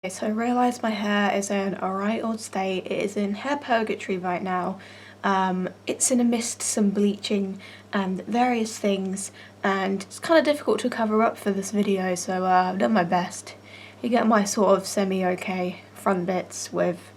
Okay, so I realised my hair is in a right old state. It is in hair purgatory right now. It's in amidst some bleaching and various things, and it's kind of difficult to cover up for this video, so I've done my best. You get my sort of semi-okay front bits with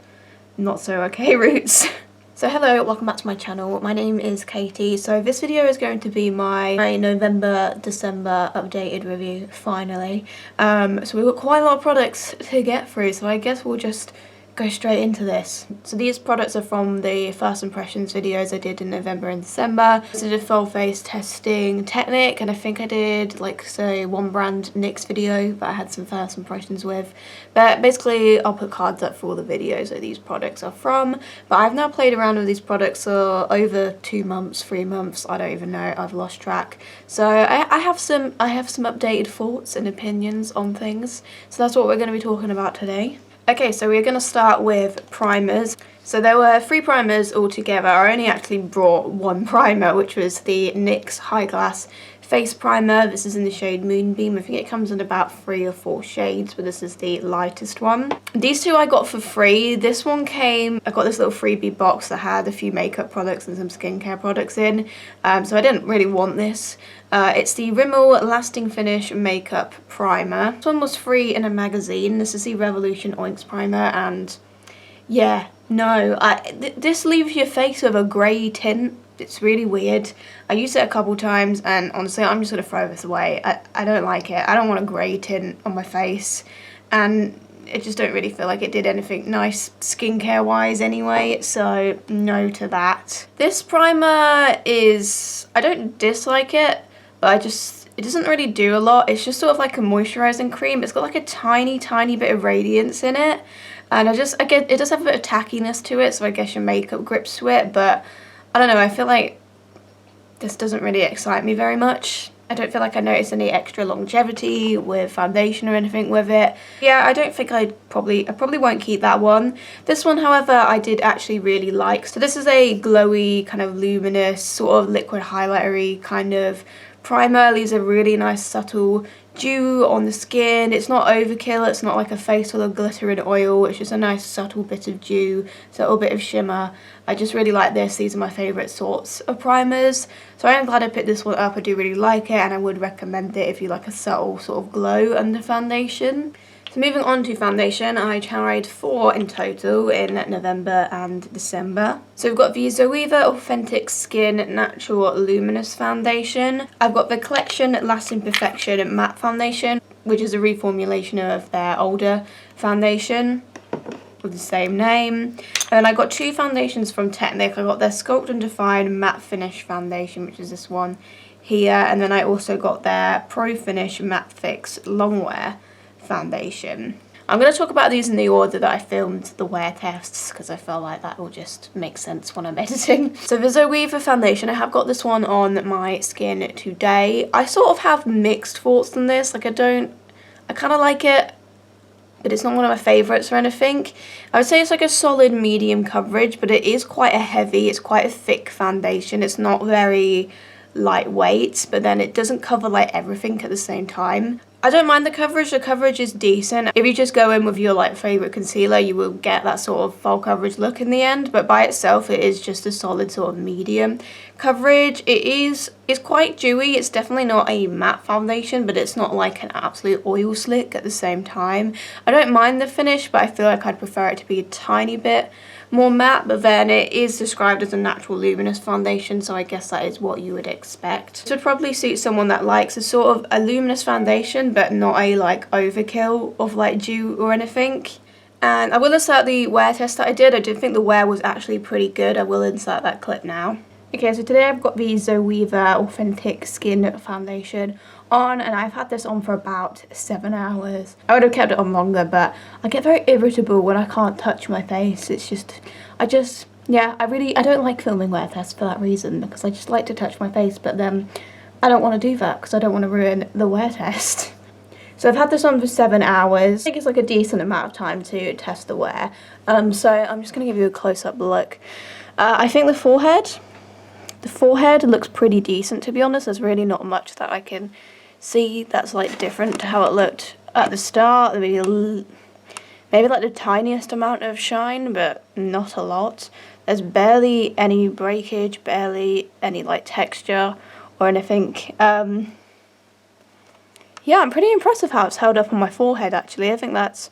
not so okay roots. So hello, welcome back to my channel. My name is Katie. So this video is going to be my November-December updated review, finally. So we've got quite a lot of products to get through, so I guess we'll just go straight into this. So these products are from the first impressions videos I did in November and December. I did a full face testing technique, and I think I did like say one brand NYX video that I had some first impressions with. But basically I'll put cards up for all the videos that these products are from. But I've now played around with these products for over 2 months, 3 months, I don't even know, I've lost track. So I have some updated thoughts and opinions on things. So that's what we're going to be talking about today. Okay, so we're going to start with primers. So there were 3 primers altogether. I only actually brought 1 primer, which was the NYX High Glass Face Primer. This is in the shade Moonbeam. I think it comes in about 3 or 4 shades, but this is the lightest one. These 2 I got for free. This one came, I got this little freebie box that had a few makeup products and some skincare products in, so I didn't really want this. It's the Rimmel Lasting Finish Makeup Primer. This one was free in a magazine. This is the Revolution Oinks Primer, and yeah, no, this leaves your face with a grey tint. It's really weird. I used it a couple times, and honestly, I'm just going to throw this away. I don't like it. I don't want a grey tint on my face, and I just don't really feel like it did anything nice skincare wise anyway, so no to that. This primer is, I don't dislike it, but it doesn't really do a lot. It's just sort of like a moisturizing cream. It's got like a tiny bit of radiance in it, and it does have a bit of tackiness to it, so I guess your makeup grips to it, but I don't know, I feel like this doesn't really excite me very much. I don't feel like I noticed any extra longevity with foundation or anything with it. Yeah, I don't think I probably won't keep that one. This one, however, I did actually really like. So this is a glowy, kind of luminous, sort of liquid highlightery kind of primer. Leaves a really nice subtle dew on the skin. It's not overkill, it's not like a face full of glitter and oil, it's just a nice subtle bit of dew, subtle bit of shimmer. I just really like this. These are my favourite sorts of primers, so I am glad I picked this one up. I do really like it, and I would recommend it if you like a subtle sort of glow under foundation. So moving on to foundation, I tried 4 in total in November and December. So we've got the Zoeva Authentic Skin Natural Luminous Foundation. I've got the Collection Lasting Perfection Matte Foundation, which is a reformulation of their older foundation with the same name. And then I got 2 foundations from Technic. I got their Sculpt and Define Matte Finish Foundation, which is this one here. And then I also got their Pro Finish Matte Fix Longwear Foundation. I'm going to talk about these in the order that I filmed the wear tests, because I feel like that will just make sense when I'm editing. So the Zoeva foundation, I have got this one on my skin today. I sort of have mixed thoughts on this. Like I kind of like it, but it's not one of my favourites or anything. I would say it's like a solid medium coverage, but it is quite it's quite a thick foundation. It's not very lightweight, but then it doesn't cover like everything at the same time. I don't mind the coverage is decent. If you just go in with your like favourite concealer, you will get that sort of full coverage look in the end, but by itself it is just a solid sort of medium coverage. It's quite dewy. It's definitely not a matte foundation, but it's not like an absolute oil slick at the same time. I don't mind the finish, but I feel like I'd prefer it to be a tiny bit more matte, but then it is described as a natural luminous foundation, so I guess that is what you would expect. This would probably suit someone that likes a sort of a luminous foundation, but not a like overkill of like dew or anything. And I will insert the wear test that I did think the wear was actually pretty good. I will insert that clip now. Okay, so today I've got the Zoeva Authentic Skin Foundation on, and I've had this on for about 7 hours. I would have kept it on longer, but I get very irritable when I can't touch my face. It's just, I don't like filming wear tests for that reason, because I just like to touch my face, but then I don't want to do that because I don't want to ruin the wear test. So I've had this on for 7 hours. I think it's like a decent amount of time to test the wear. So I'm just going to give you a close-up look. I think the forehead looks pretty decent, to be honest. There's really not much that I can see that's like different to how it looked at the start. Maybe maybe like the tiniest amount of shine, but not a lot. There's barely any breakage, barely any like texture or anything. Yeah, I'm pretty impressed with how it's held up on my forehead actually. I think that's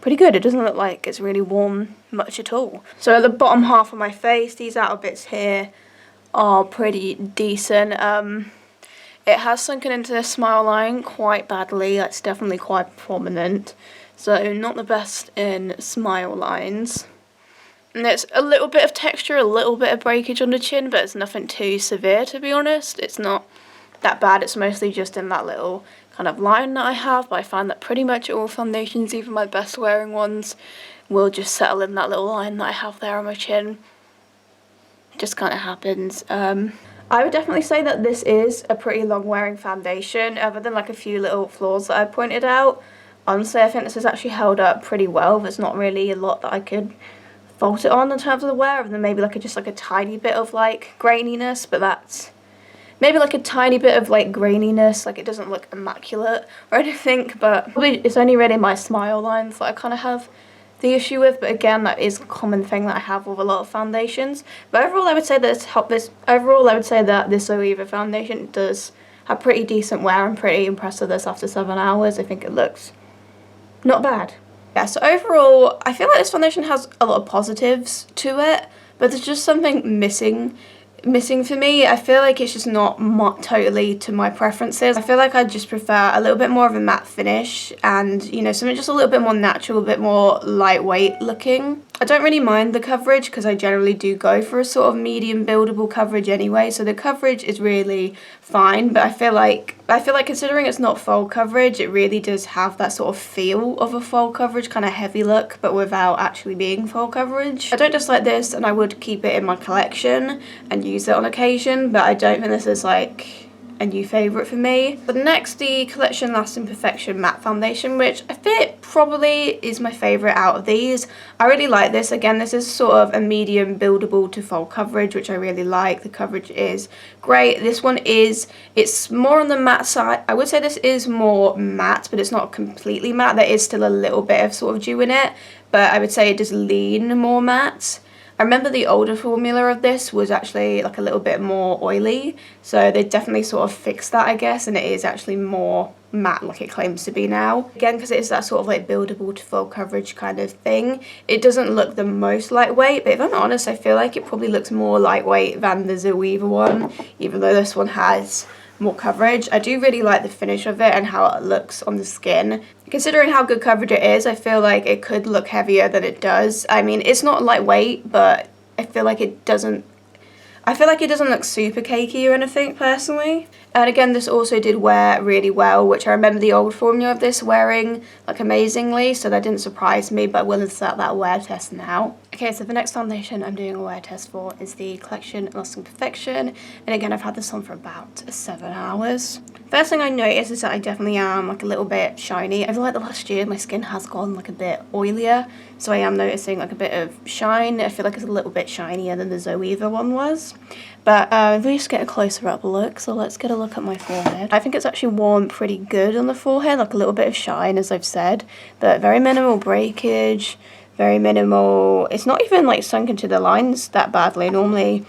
pretty good. It doesn't look like it's really worn much at all. So at the bottom half of my face, these outer bits here are pretty decent. It has sunken into the smile line quite badly. It's definitely quite prominent. So not the best in smile lines. And there's a little bit of texture, a little bit of breakage on the chin, but it's nothing too severe, to be honest. It's not that bad. It's mostly just in that little kind of line that I have, but I find that pretty much all foundations, even my best wearing ones, will just settle in that little line that I have there on my chin. Just kind of happens. I would definitely say that this is a pretty long wearing foundation, other than like a few little flaws that I pointed out. Honestly, I think this has actually held up pretty well. There's not really a lot that I could fault it on in terms of the wear, other than maybe like just like a tiny bit of like graininess, but that's maybe like a tiny bit of like graininess, like it doesn't look immaculate or anything, but it's only really my smile lines that I kind of have the issue with. But again, that is a common thing that I have with a lot of foundations. But overall, I would say that this Zoeva foundation does have pretty decent wear. I'm pretty impressed with this after 7 hours. I think it looks not bad. Yeah, so overall, I feel like this foundation has a lot of positives to it, but there's just something missing for me. I feel like it's just not totally to my preferences. I feel like I just prefer a little bit more of a matte finish and, you know, something just a little bit more natural, a bit more lightweight looking. I don't really mind the coverage because I generally do go for a sort of medium buildable coverage anyway, so the coverage is really fine, but I feel like considering it's not full coverage, it really does have that sort of feel of a full coverage, kind of heavy look, but without actually being full coverage. I don't dislike this, and I would keep it in my collection and use it on occasion, but I don't think this is like a new favourite for me. But next, the Collection Lasting Perfection Matte Foundation, which I think probably is my favourite out of these. I really like this. Again, this is sort of a medium buildable to full coverage, which I really like. The coverage is great. This one it's more on the matte side. I would say this is more matte, but it's not completely matte. There is still a little bit of sort of dew in it, but I would say it does lean more matte. I remember the older formula of this was actually like a little bit more oily, so they definitely sort of fixed that, I guess, and it is actually more matte like it claims to be now. Again, because it is that sort of like buildable to full coverage kind of thing, it doesn't look the most lightweight, but if I'm honest, I feel like it probably looks more lightweight than the Zoeva one, even though this one has more coverage. I do really like the finish of it and how it looks on the skin. Considering how good coverage it is, I feel like it could look heavier than it does. I mean, it's not lightweight, but I feel like it doesn't look super cakey or anything, personally. And again, this also did wear really well, which I remember the old formula of this wearing like amazingly, so that didn't surprise me, but we'll insert that wear test now. Okay, so the next foundation I'm doing a wear test for is the Collection Lasting Perfection, and again, I've had this on for about 7 hours. First thing I noticed is that I definitely am like a little bit shiny. I feel like the last year my skin has gone like a bit oilier, so I am noticing like a bit of shine. I feel like it's a little bit shinier than the Zoeva one was. But if we just get a closer up look, so let's get a look at my forehead. I think it's actually worn pretty good on the forehead, like a little bit of shine, as I've said, but very minimal breakage, very minimal. It's not even like sunk into the lines that badly. Normally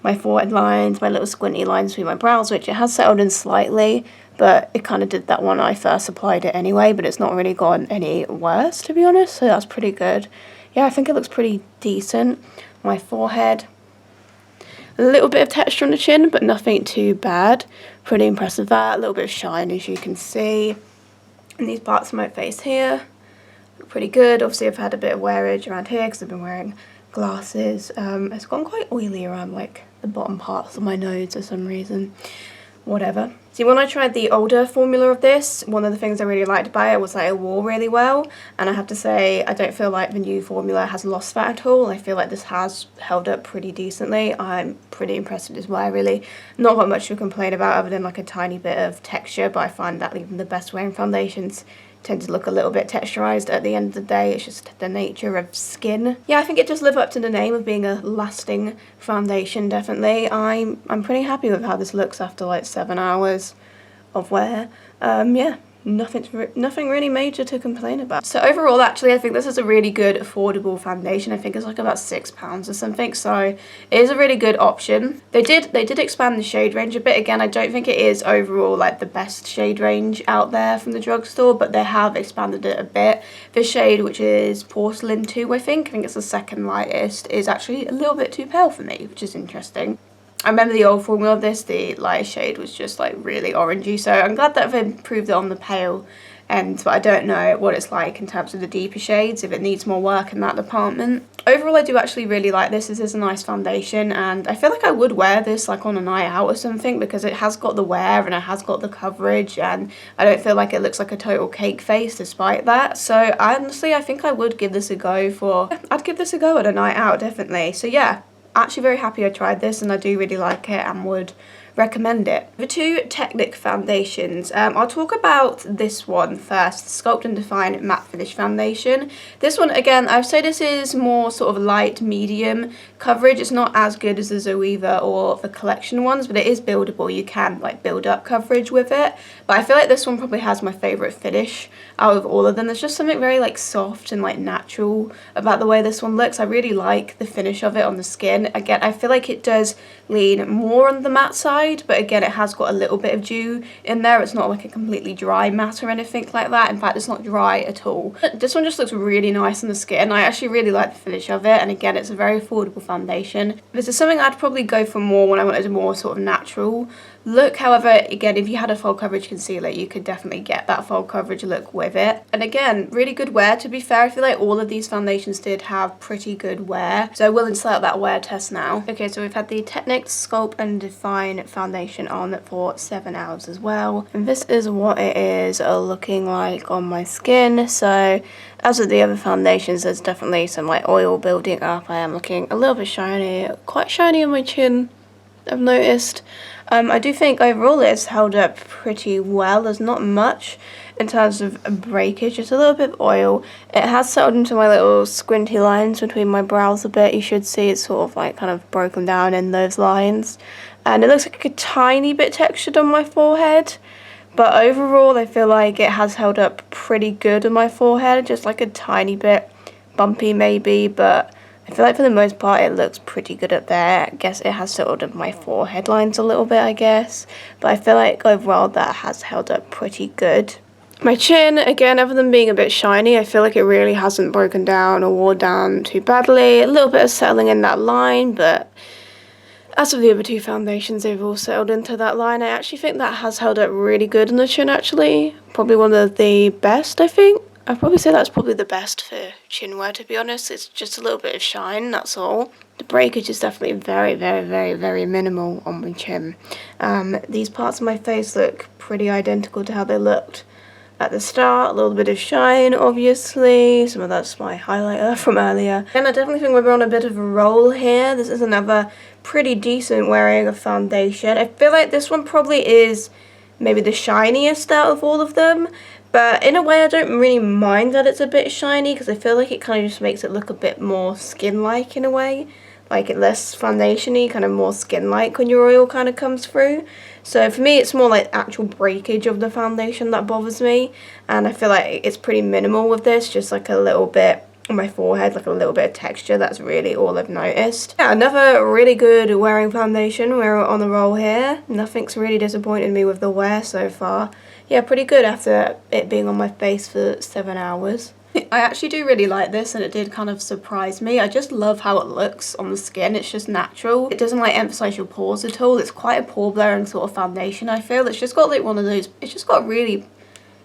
my forehead lines, my little squinty lines between my brows, which it has settled in slightly, but it kind of did that when I first applied it anyway, but it's not really gone any worse, to be honest, so that's pretty good. Yeah, I think it looks pretty decent. My forehead, a little bit of texture on the chin, but nothing too bad. Pretty impressed with that. A little bit of shine, as you can see. And these parts of my face here look pretty good. Obviously, I've had a bit of wearage around here because I've been wearing glasses. It's gone quite oily around like the bottom parts of my nose for some reason. Whatever. See, when I tried the older formula of this, one of the things I really liked about it was that it wore really well, and I have to say I don't feel like the new formula has lost that at all. I feel like this has held up pretty decently. I'm pretty impressed with this wear, really. Not got much to complain about other than like a tiny bit of texture, but I find that even the best wearing foundations tend to look a little bit texturized at the end of the day. It's just the nature of skin. Yeah, I think it does live up to the name of being a lasting foundation, definitely. I'm pretty happy with how this looks after like 7 hours of wear. Yeah, nothing really major to complain about. So overall, actually, I think this is a really good affordable foundation. I think it's like about £6 or something, so it is a really good option. They did expand the shade range a bit. Again, I don't think it is overall like the best shade range out there from the drugstore, but they have expanded it a bit. This shade, which is Porcelain 2, I think it's the second lightest, is actually a little bit too pale for me, which is interesting. I remember the old formula of this, the lighter shade was just like really orangey, so I'm glad that they've improved it on the pale end, but I don't know what it's like in terms of the deeper shades, if it needs more work in that department. Overall, I do actually really like this. This is a nice foundation, and I feel like I would wear this like on a night out or something, because it has got the wear and it has got the coverage, and I don't feel like it looks like a total cake face despite that. So honestly, I think I would give this a go I'd give this a go at a night out, definitely. So yeah, actually very happy I tried this, and I do really like it and would recommend it. The two Technic foundations, I'll talk about this one first, Sculpt and Define Matte Finish Foundation. This one, again, I'd say this is more sort of light, medium coverage. It's not as good as the Zoeva or the collection ones, but it is buildable. You can like build up coverage with it, but I feel like this one probably has my favourite finish out of all of them. There's just something very like soft and like natural about the way this one looks. I really like the finish of it on the skin. Again, I feel like it does lean more on the matte side, but again, it has got a little bit of dew in there. It's not like a completely dry matte or anything like that. In fact, it's not dry at all. This one just looks really nice on the skin. I actually really like the finish of it, and again, it's a very affordable foundation. This is something I'd probably go for more when I wanted a more sort of natural look. However, again, if you had a full coverage concealer, you could definitely get that full coverage look with it. And again, really good wear. To be fair, I feel like all of these foundations did have pretty good wear, so I will insert that wear test now. Okay, so we've had the Technic Sculpt and Define foundation on for 7 hours as well, and this is what it is looking like on my skin. So as with the other foundations, there's definitely some like oil building up. I am looking a little bit shiny, quite shiny on my chin, I've noticed. I do think overall it's held up pretty well. There's not much in terms of breakage, just a little bit of oil. It has settled into my little squinty lines between my brows a bit. You should see it's sort of like kind of broken down in those lines. And it looks like a tiny bit textured on my forehead. But overall, I feel like it has held up pretty good on my forehead, just like a tiny bit bumpy maybe, but I feel like for the most part it looks pretty good up there. I guess it has settled up my forehead lines a little bit, I guess. But I feel like overall that has held up pretty good. My chin, again, other than being a bit shiny, I feel like it really hasn't broken down or worn down too badly. A little bit of settling in that line, but as of the other two foundations, they've all settled into that line. I actually think that has held up really good on the chin, actually. Probably one of the best, I think. I'd probably say that's probably the best for chin wear, to be honest. It's just a little bit of shine, that's all. The breakage is definitely very, very, very, very minimal on my chin. These parts of my face look pretty identical to how they looked at the start. A little bit of shine, obviously. Some of that's my highlighter from earlier. And I definitely think we're on a bit of a roll here. This is another pretty decent wearing of foundation. I feel like this one probably is maybe the shiniest out of all of them. But in a way, I don't really mind that it's a bit shiny, because I feel like it kind of just makes it look a bit more skin-like in a way. Like it less foundation-y, kind of more skin-like when your oil kind of comes through. So for me, it's more like actual breakage of the foundation that bothers me. And I feel like it's pretty minimal with this, just like a little bit on my forehead, like a little bit of texture. That's really all I've noticed. Yeah, another really good wearing foundation. We're on the roll here. Nothing's really disappointed me with the wear so far. Yeah, pretty good after it being on my face for 7 hours. I actually do really like this, and it did kind of surprise me. I just love how it looks on the skin. It's just natural. It doesn't like emphasize your pores at all. It's quite a pore blurring sort of foundation, I feel. It's just got like one of those, it's just got really,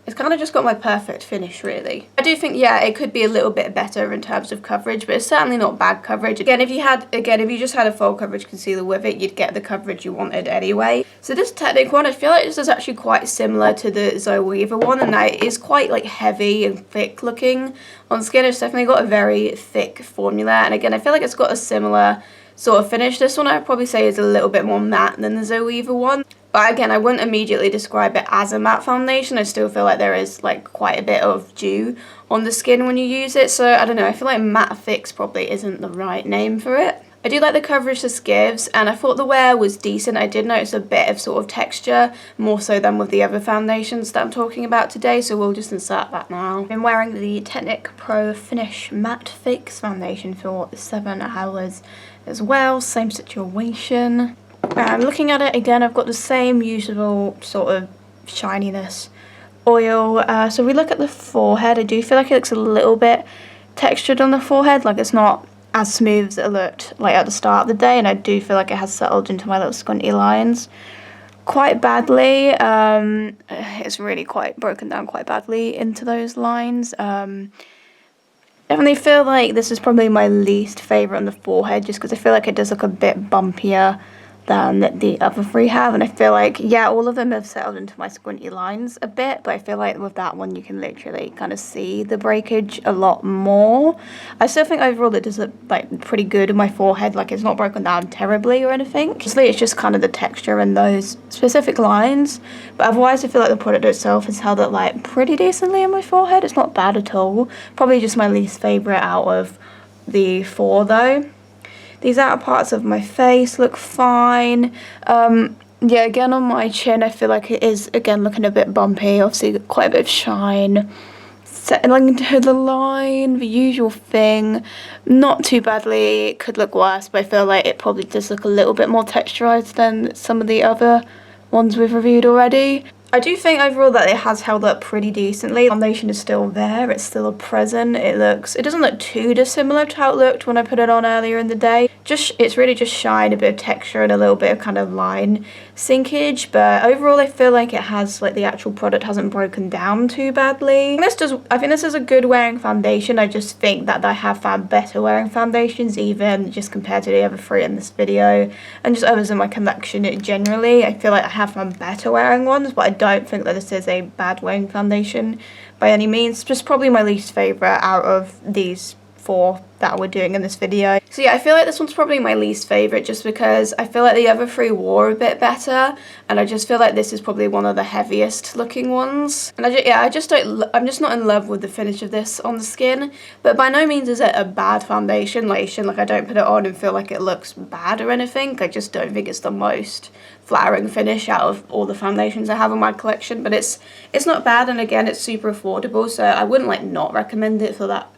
it's kind of just got my perfect finish, really. I do think, yeah, it could be a little bit better in terms of coverage, but it's certainly not bad coverage. Again, if you just had a full coverage concealer with it, you'd get the coverage you wanted anyway. So this Technic one, I feel like this is actually quite similar to the Zoeva one, and that it is quite like heavy and thick looking on skin. It's definitely got a very thick formula, and again, I feel like it's got a similar sort of finish. This one I'd probably say is a little bit more matte than the Zoeva one. But again, I wouldn't immediately describe it as a matte foundation. I still feel like there is like quite a bit of dew on the skin when you use it. So I don't know, I feel like matte fix probably isn't the right name for it. I do like the coverage this gives, and I thought the wear was decent. I did notice a bit of sort of texture, more so than with the other foundations that I'm talking about today, so we'll just insert that now. I'm wearing the Technic Pro Finish Matte Fix foundation for 7 hours as well, same situation. Looking at it again, I've got the same usual sort of shininess oil. So if we look at the forehead, I do feel like it looks a little bit textured on the forehead, like it's not as smooth as it looked like at the start of the day, and I do feel like it has settled into my little squinty lines quite badly. It's really quite broken down quite badly into those lines. Definitely feel like this is probably my least favourite on the forehead, just because I feel like it does look a bit bumpier than the other 3 have, and I feel like, yeah, all of them have settled into my squinty lines a bit, but I feel like with that one you can literally kind of see the breakage a lot more. I still think overall it does look like pretty good in my forehead, like it's not broken down terribly or anything. Mostly it's just kind of the texture in those specific lines, but otherwise I feel like the product itself has held up like pretty decently in my forehead. It's not bad at all. Probably just my least favourite out of the 4 though. These outer parts of my face look fine. Yeah, again on my chin I feel like it is again looking a bit bumpy. Obviously quite a bit of shine. Settling into the line, the usual thing. Not too badly, it could look worse, but I feel like it probably does look a little bit more texturized than some of the other ones we've reviewed already. I do think overall that it has held up pretty decently. The foundation is still there, it's still present. It doesn't look too dissimilar to how it looked when I put it on earlier in the day. It's really just shine, a bit of texture and a little bit of kind of line sinkage, but overall I feel like it has, like the actual product hasn't broken down too badly. I think this is a good wearing foundation. I just think that I have found better wearing foundations, even just compared to the other 3 in this video, and just others in my collection generally. I feel like I have found better wearing ones, but I don't think that this is a bad wearing foundation by any means. Just probably my least favourite out of these 4 that we're doing in this video. So yeah, I feel like this one's probably my least favourite, just because I feel like the other 3 wore a bit better, and I just feel like this is probably one of the heaviest looking ones. And I'm just not in love with the finish of this on the skin, but by no means is it a bad foundation. Like I don't put it on and feel like it looks bad or anything. I just don't think it's the most flattering finish out of all the foundations I have in my collection, but it's not bad, and again it's super affordable, so I wouldn't like not recommend it for that.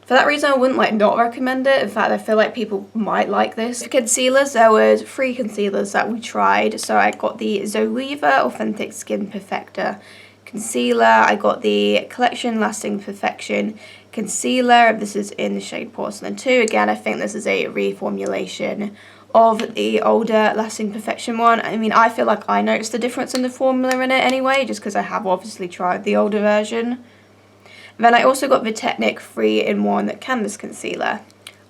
For that reason, I wouldn't like not recommend it. In fact, I feel like people might like this. For concealers, there was 3 concealers that we tried. So I got the Zoeva Authentic Skin Perfector concealer. I got the Collection Lasting Perfection concealer. This is in the shade Porcelain 2. Again, I think this is a reformulation of the older Lasting Perfection one. I mean, I feel like I noticed the difference in the formula in it anyway, just because I have obviously tried the older version. Then I also got the Technic 3-in-1 Canvas Concealer.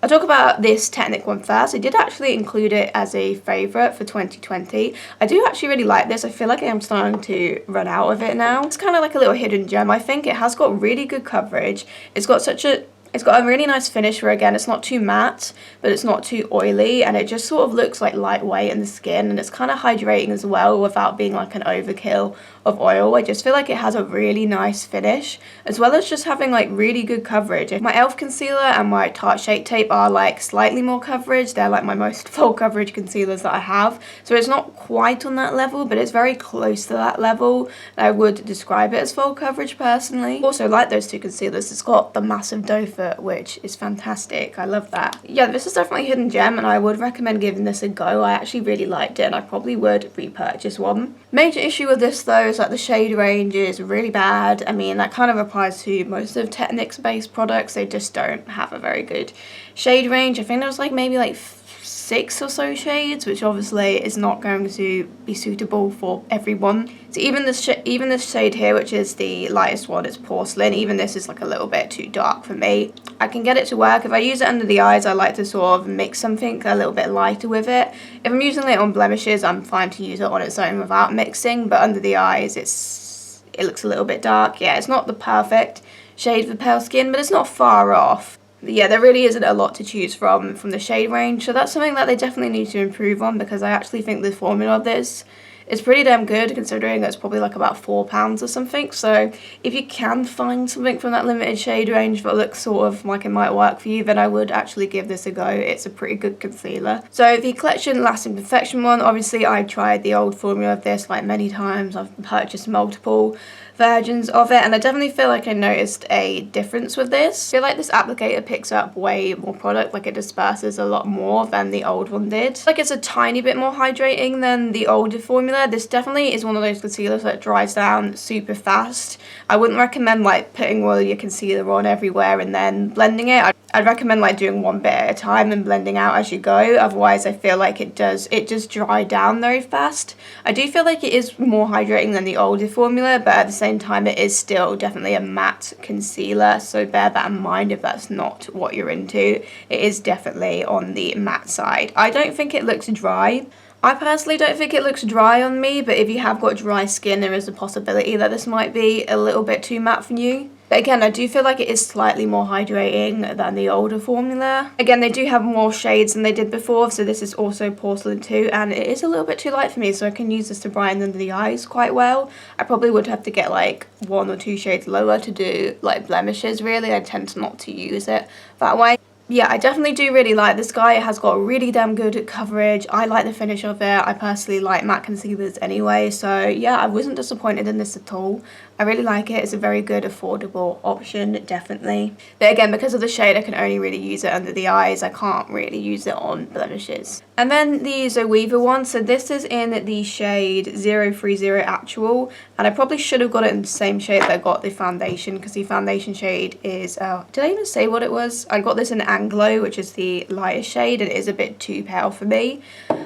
I'll talk about this Technic one first. I did actually include it as a favourite for 2020. I do actually really like this. I feel like I am starting to run out of it now. It's kind of like a little hidden gem. I think it has got really good coverage. It's got a really nice finish where, again, it's not too matte, but it's not too oily, and it just sort of looks like lightweight in the skin, and it's kind of hydrating as well without being like an overkill of oil. I just feel like it has a really nice finish, as well as just having like really good coverage. My e.l.f. concealer and my Tarte Shape Tape are like slightly more coverage. They're like my most full coverage concealers that I have, so it's not quite on that level, but it's very close to that level. I would describe it as full coverage personally. Also, like those 2 concealers, it's got the massive doe foot, which is fantastic. I love that. Yeah, this is definitely a hidden gem, and I would recommend giving this a go. I actually really liked it, and I probably would repurchase one. Major issue with this though is that the shade range is really bad. I mean, that kind of applies to most of Technic's based products. They just don't have a very good shade range. I think there was like maybe like 6 or so shades, which obviously is not going to be suitable for everyone. So even this shade here, which is the lightest one, it's Porcelain. Even this is like a little bit too dark for me. I can get it to work. If I use it under the eyes, I like to sort of mix something a little bit lighter with it. If I'm using it on blemishes, I'm fine to use it on its own without mixing, but under the eyes, it looks a little bit dark. Yeah, it's not the perfect shade for pale skin, but it's not far off. Yeah, there really isn't a lot to choose from the shade range, so that's something that they definitely need to improve on, because I actually think the formula of this is pretty damn good considering it's probably like about £4 or something. So if you can find something from that limited shade range that looks sort of like it might work for you, then I would actually give this a go. It's a pretty good concealer. So the Collection Lasting Perfection one, obviously I tried the old formula of this like many times. I've purchased multiple versions of it, and I definitely feel like I noticed a difference with this. I feel like this applicator picks up way more product, like it disperses a lot more than the old one did. Like it's a tiny bit more hydrating than the older formula. This definitely is one of those concealers that dries down super fast. I wouldn't recommend like putting all your concealer on everywhere and then blending it. I'd recommend like doing one bit at a time and blending out as you go. Otherwise I feel like it just dry down very fast. I do feel like it is more hydrating than the older formula, but at the same time it is still definitely a matte concealer, so bear that in mind if that's not what you're into. It is definitely on the matte side. I don't think it looks dry. I personally don't think it looks dry on me, but if you have got dry skin, there is a possibility that this might be a little bit too matte for you. But again, I do feel like it is slightly more hydrating than the older formula. Again, they do have more shades than they did before, so this is also Porcelain 2, and it is a little bit too light for me, so I can use this to brighten under the eyes quite well. I probably would have to get like 1 or 2 shades lower to do like blemishes, really. I tend not to use it that way. Yeah, I definitely do really like this guy. It has got really damn good coverage. I like the finish of it. I personally like matte concealers anyway, so yeah, I wasn't disappointed in this at all. I really like it. It's a very good affordable option, definitely. But again, because of the shade, I can only really use it under the eyes. I can't really use it on blemishes. And then the Zoeva one. So this is in the shade 030 Actual, and I probably should have got it in the same shade that I got the foundation, because the foundation shade is, did I even say what it was? I got this in Anglo, which is the lighter shade, and it is a bit too pale for me.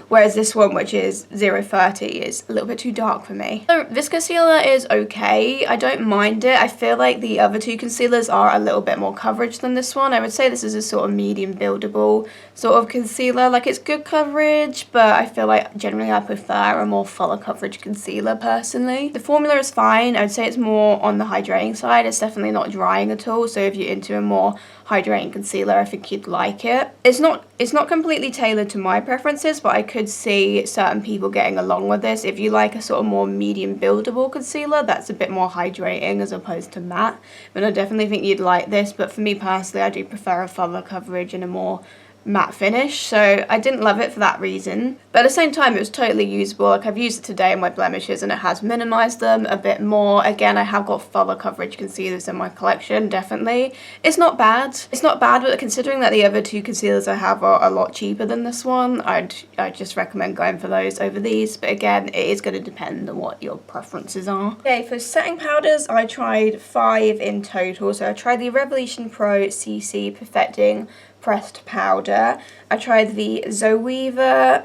Whereas this one, which is 030, is a little bit too dark for me. So this concealer is okay. I don't mind it. I feel like the other two concealers are a little bit more coverage than this one. I would say this is a sort of medium buildable sort of concealer. Like it's good coverage, but I feel like generally I prefer a more fuller coverage concealer personally. The formula is fine. I would say it's more on the hydrating side. It's definitely not drying at all. So if you're into a more hydrating concealer, I think you'd like it. It's not completely tailored to my preferences, but I could see certain people getting along with this. If you like a sort of more medium buildable concealer that's a bit more hydrating as opposed to matte, then I definitely think you'd like this. But for me personally, I do prefer a fuller coverage and a more matte finish, so I didn't love it for that reason. But at the same time, it was totally usable. Like I've used it today in my blemishes and it has minimized them a bit more. Again, I have got fuller coverage concealers in my collection, definitely. It's not bad. It's not bad, but considering that the other two concealers I have are a lot cheaper than this one, I'd just recommend going for those over these. But again, it is going to depend on what your preferences are. Okay, for setting powders, I tried 5 in total. So I tried the Revolution Pro CC Perfecting Pressed Powder. I tried the Zoeva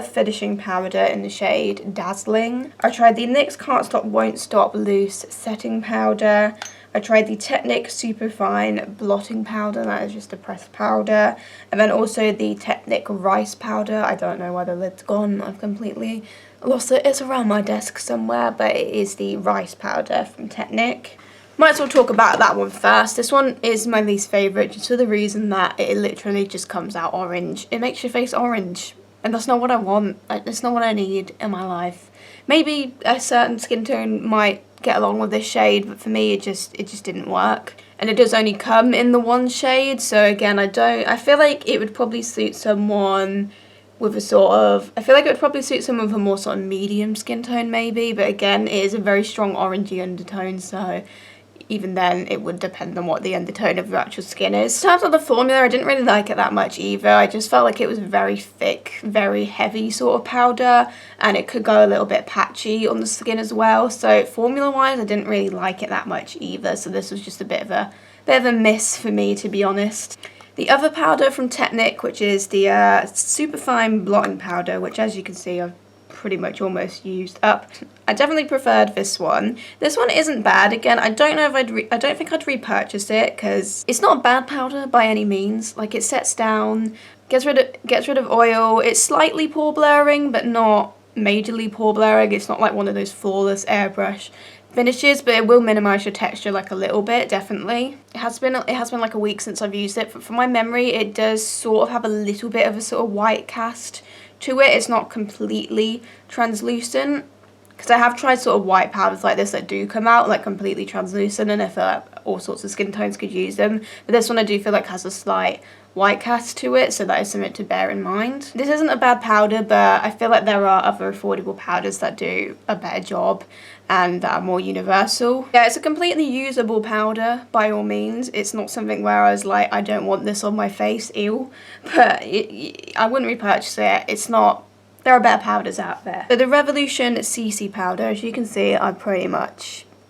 Finishing Powder in the shade Dazzling. I tried the NYX Can't Stop Won't Stop Loose Setting Powder. I tried the Technic Superfine Blotting Powder, that is just a pressed powder. And then also the Technic Rice Powder. I don't know why the lid's gone, I've completely lost it. It's around my desk somewhere, but it is the rice powder from Technic. Might as well talk about that one first. This one is my least favourite just for the reason that it literally just comes out orange. It makes your face orange, and that's not what I want. Like, that's not what I need in my life. Maybe a certain skin tone might get along with this shade, but for me it just didn't work. And it does only come in the one shade, so again, I feel like it would probably suit someone with a sort of, I feel like it would probably suit someone with a more sort of medium skin tone maybe, but again, it is a very strong orangey undertone, so even then it would depend on what the undertone of your actual skin is. In terms of the formula, I didn't really like it that much either. I just felt like it was very thick, very heavy sort of powder, and it could go a little bit patchy on the skin as well. So formula wise, I didn't really like it that much either, so this was just a bit of a miss for me, to be honest. The other powder from Technic, which is the Superfine Blotting Powder, which as you can see I've pretty much almost used up. I definitely preferred this one. This one isn't bad. Again, I don't know if I don't think I'd repurchase it because it's not a bad powder by any means. Like, it sets down, gets rid of oil. It's slightly pore blurring, but not majorly pore blurring. It's not like one of those flawless airbrush finishes, but it will minimize your texture like a little bit, definitely. It has been like a week since I've used it, but from my memory, it does sort of have a little bit of a sort of white cast to it. It's not completely translucent. Because I have tried sort of white powders like this that do come out like completely translucent, and I feel like all sorts of skin tones could use them. But this one I do feel like has a slight white cast to it, so that is something to bear in mind. This isn't a bad powder, but I feel like there are other affordable powders that do a better job and that are more universal. Yeah, it's a completely usable powder by all means. It's not something where I was like, I don't want this on my face, ew. But I wouldn't repurchase it. It's not, there are better powders out there. So the Revolution CC powder, as you can see, I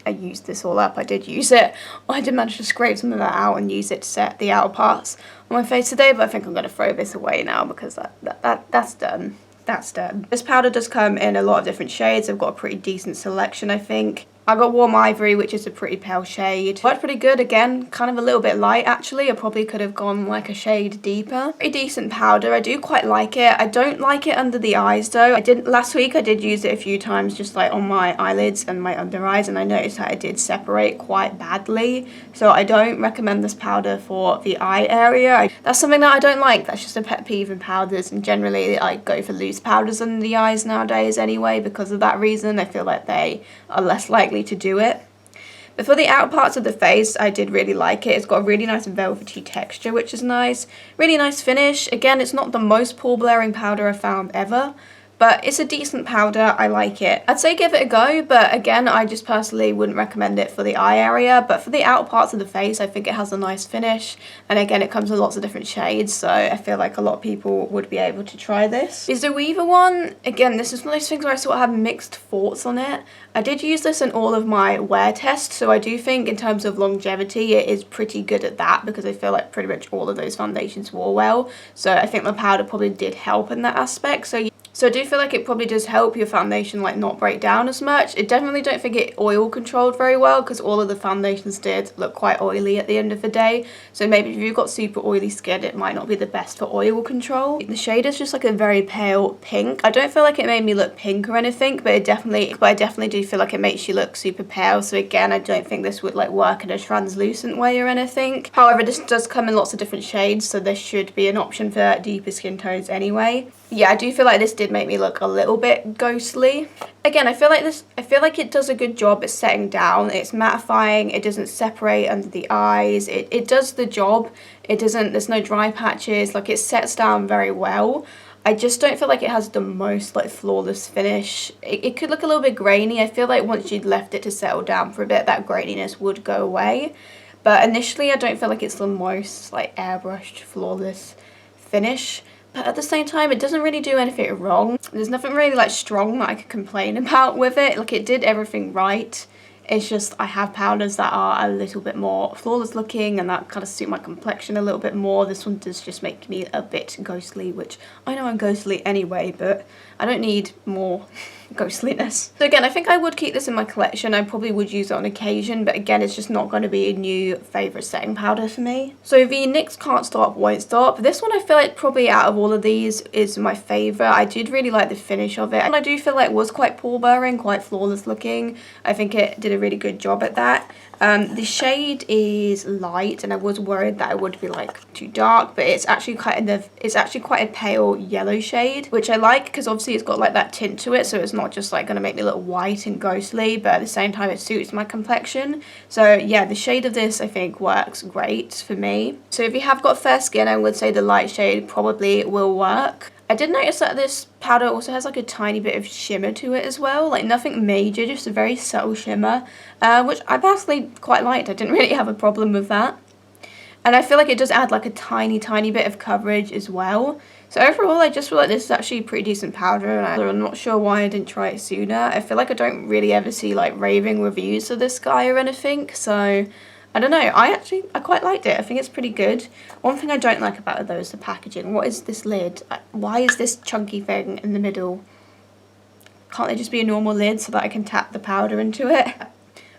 used this all up. I did use it. I did manage to scrape some of that out and use it to set the outer parts on my face today, but I think I'm going to throw this away now because that's done. That's done. This powder does come in a lot of different shades. I've got a pretty decent selection, I think. I got Warm Ivory, which is a pretty pale shade. Worked pretty good, again, kind of a little bit light actually. I probably could have gone like a shade deeper. Pretty decent powder, I do quite like it. I don't like it under the eyes though. Last week I did use it a few times just like on my eyelids and my under eyes, and I noticed that it did separate quite badly. So I don't recommend this powder for the eye area. That's something that I don't like. That's just a pet peeve in powders, and generally I go for loose powders under the eyes nowadays anyway because of that reason. I feel like they are less likely to do it. But for the outer parts of the face, I did really like it. It's got a really nice velvety texture, which is nice. Really nice finish. Again, it's not the most pore blurring powder I've found ever, but it's a decent powder. I like it. I'd say give it a go, but again, I just personally wouldn't recommend it for the eye area. But for the outer parts of the face, I think it has a nice finish. And again, it comes in lots of different shades, so I feel like a lot of people would be able to try this. The Zoeva one, again, this is one of those things where I sort of have mixed thoughts on it. I did use this in all of my wear tests, so I do think in terms of longevity, it is pretty good at that because I feel like pretty much all of those foundations wore well. So I think the powder probably did help in that aspect. So I do feel like it probably does help your foundation like not break down as much. I definitely don't think it oil controlled very well because all of the foundations did look quite oily at the end of the day. So maybe if you've got super oily skin, it might not be the best for oil control. The shade is just like a very pale pink. I don't feel like it made me look pink or anything, but I definitely do feel like it makes you look super pale. So again, I don't think this would like work in a translucent way or anything. However, this does come in lots of different shades, so this should be an option for deeper skin tones anyway. Yeah, I do feel like this did make me look a little bit ghostly. Again, I feel like it does a good job at setting down. It's mattifying, it doesn't separate under the eyes, it does the job. There's no dry patches, like it sets down very well. I just don't feel like it has the most like flawless finish. It could look a little bit grainy. I feel like once you'd left it to settle down for a bit, that graininess would go away. But initially I don't feel like it's the most like airbrushed, flawless finish. But at the same time, it doesn't really do anything wrong. There's nothing really like strong that I could complain about with it. Like it did everything right. It's just I have powders that are a little bit more flawless looking and that kind of suit my complexion a little bit more. This one does just make me a bit ghostly, which I know I'm ghostly anyway, but I don't need more ghostliness. So again, I think I would keep this in my collection. I probably would use it on occasion, but again, it's just not going to be a new favourite setting powder for me. So the NYX Can't Stop, Won't Stop. This one I feel like probably out of all of these is my favourite. I did really like the finish of it, and I do feel like it was quite pore blurring, quite flawless looking. I think it did a really good job at that. The shade is light, and I was worried that it would be like too dark, but it's actually quite a pale yellow shade, which I like because obviously it's got like that tint to it, so it's not just like going to make me look white and ghostly, but at the same time it suits my complexion. So yeah, the shade of this I think works great for me. So if you have got fair skin, I would say the light shade probably will work. I did notice that this powder also has like a tiny bit of shimmer to it as well, like nothing major, just a very subtle shimmer, which I personally quite liked. I didn't really have a problem with that. And I feel like it does add like a tiny bit of coverage as well. So overall, I just feel like this is actually a pretty decent powder, and I'm not sure why I didn't try it sooner. I feel like I don't really ever see like raving reviews of this guy or anything, so I don't know, I quite liked it. I think it's pretty good. One thing I don't like about it though is the packaging. What is this lid? Why is this chunky thing in the middle? Can't there just be a normal lid so that I can tap the powder into it?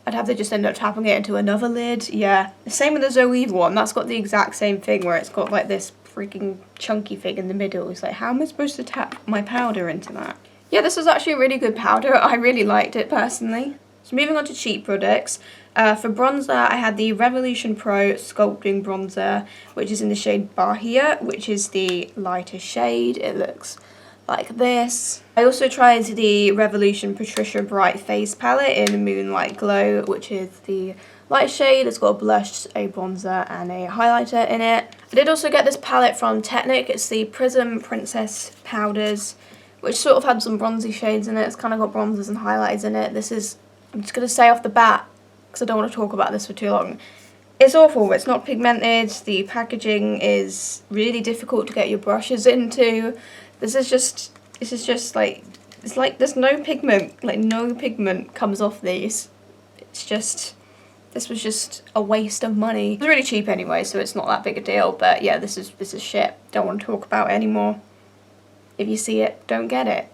I'd have to just end up tapping it into another lid. Yeah, the same with the Zoeva one. That's got the exact same thing where it's got like this freaking chunky thing in the middle. It's like, how am I supposed to tap my powder into that? Yeah, this is actually a really good powder. I really liked it personally. So moving on to cheap products. For bronzer, I had the Revolution Pro Sculpting Bronzer, which is in the shade Bahia, which is the lighter shade. It looks like this. I also tried the Revolution Patricia Bright Face Palette in Moonlight Glow, which is the light shade. It's got a blush, a bronzer, and a highlighter in it. I did also get this palette from Technic. It's the Prism Princess Powders, which sort of had some bronzy shades in it. It's kind of got bronzers and highlighters in it. This is, I'm just going to say off the bat, because I don't want to talk about this for too long, it's awful. It's not pigmented. The packaging is really difficult to get your brushes into. This is just like, it's like there's no pigment, like no pigment comes off these. It's just, this was just a waste of money. It's really cheap anyway, so it's not that big a deal, but yeah, this is shit. Don't want to talk about it anymore. If you see it, don't get it.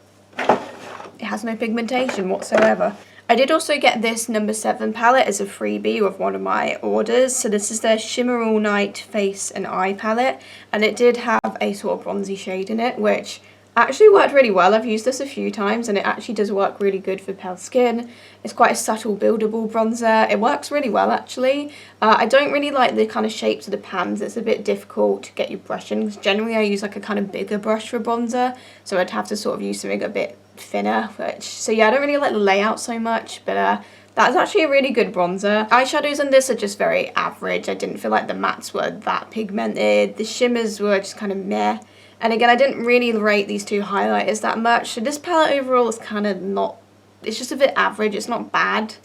It has no pigmentation whatsoever. I did also get this number 7 palette as a freebie with one of my orders. So this is their Shimmer All Night Face and Eye palette, and it did have a sort of bronzy shade in it, which actually worked really well. I've used this a few times and it actually does work really good for pale skin. It's quite a subtle buildable bronzer. It works really well actually. I don't really like the kind of shapes of the pans. It's a bit difficult to get your brush in. Generally I use like a kind of bigger brush for bronzer, so I'd have to sort of use something a bit thinner, so yeah, I don't really like the layout so much, but that's actually a really good bronzer. Eyeshadows in this are just very average. I didn't feel like the mattes were that pigmented. The shimmers were just kind of meh. And again, I didn't really rate these two highlighters that much. So this palette overall is kind of not, it's just a bit average. It's not bad.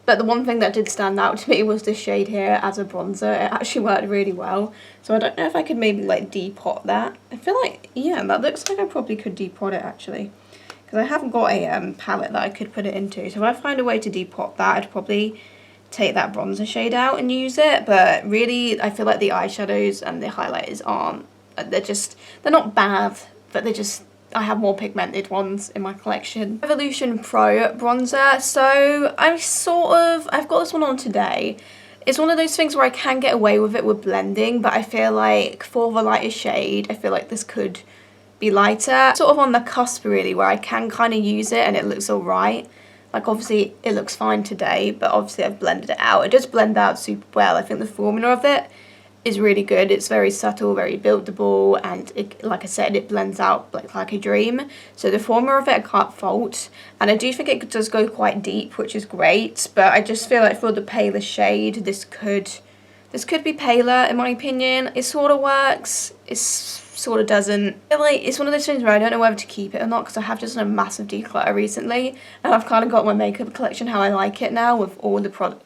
But the one thing that did stand out to me was this shade here as a bronzer. It actually worked really well. So I don't know if I could maybe like depot that. I feel like, yeah, that looks like I probably could depot it actually. Because I haven't got a palette that I could put it into. So if I find a way to depot that, I'd probably take that bronzer shade out and use it. But really, I feel like the eyeshadows and the highlighters aren't, they're not bad, but they're just, I have more pigmented ones in my collection. Revolution Pro bronzer. So I've got this one on today. It's one of those things where I can get away with it with blending, but I feel like for the lighter shade, I feel like this could be lighter. Sort of on the cusp really, where I can kind of use it and it looks alright. Like obviously it looks fine today, but obviously I've blended it out. It does blend out super well. I think the formula of it is really good. It's very subtle, very buildable, and it, like I said, it blends out like a dream. So the formula of it I can't fault, and I do think it does go quite deep, which is great, but I just feel like for the paler shade, this could be paler in my opinion. It sort of works, it sort of doesn't. I feel like it's one of those things where I don't know whether to keep it or not, because I have just done a massive declutter recently, and I've kind of got my makeup collection how I like it now, with all the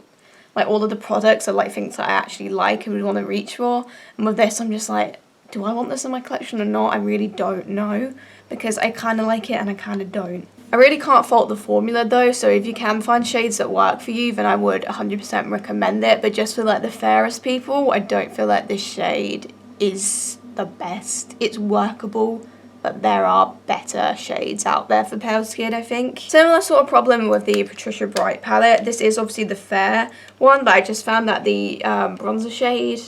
all of the products are like things that I actually like and would want to reach for. And with this, I'm just like, do I want this in my collection or not? I really don't know, because I kind of like it and I kind of don't. I really can't fault the formula though, so if you can find shades that work for you, then I would 100% recommend it. But just for like the fairest people, I don't feel like this shade is the best. It's workable, but there are better shades out there for pale skin, I think. Similar sort of problem with the Patricia Bright palette. This is obviously the fair one, but I just found that the bronzer shade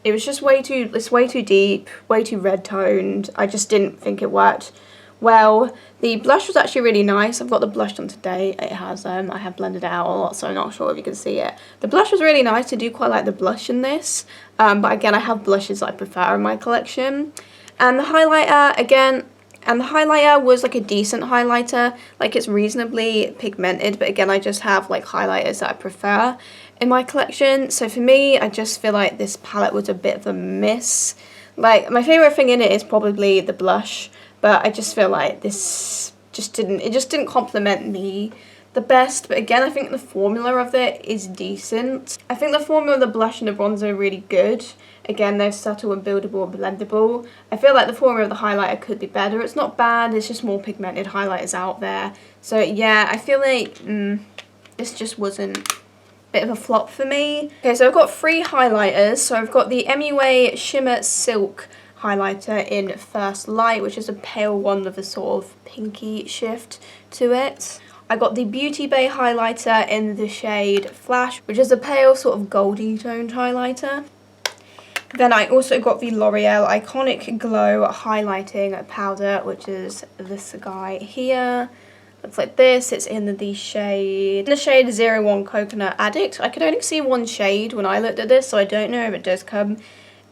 it was just way too deep, way too red toned. I just didn't think it worked well. The blush was actually really nice. I've got the blush on today. It has, I have blended it out a lot, so I'm not sure if you can see it. The blush was really nice. I do quite like the blush in this, but again, I have blushes that I prefer in my collection. And the highlighter, again, and the highlighter was like a decent highlighter, like it's reasonably pigmented, but again, I just have like highlighters that I prefer in my collection. So for me, I just feel like this palette was a bit of a miss. Like, my favourite thing in it is probably the blush, but I just feel like this just didn't complement me the best. But again, I think the formula of it is decent. I think the formula of the blush and the bronzer are really good. Again, they're subtle and buildable and blendable. I feel like the formula of the highlighter could be better. It's not bad, it's just more pigmented highlighters out there. So yeah, I feel like this just wasn't a bit of a flop for me. Okay, so I've got 3 highlighters. So I've got the MUA Shimmer Silk highlighter in First Light, which is a pale one with a sort of pinky shift to it. I got the Beauty Bay highlighter in the shade Flash, which is a pale sort of goldy toned highlighter. Then I also got the L'Oreal Iconic Glow highlighting powder, which is this guy here. Looks like this. It's in the shade 01 Coconut Addict. I could only see one shade when I looked at this, so I don't know if it does come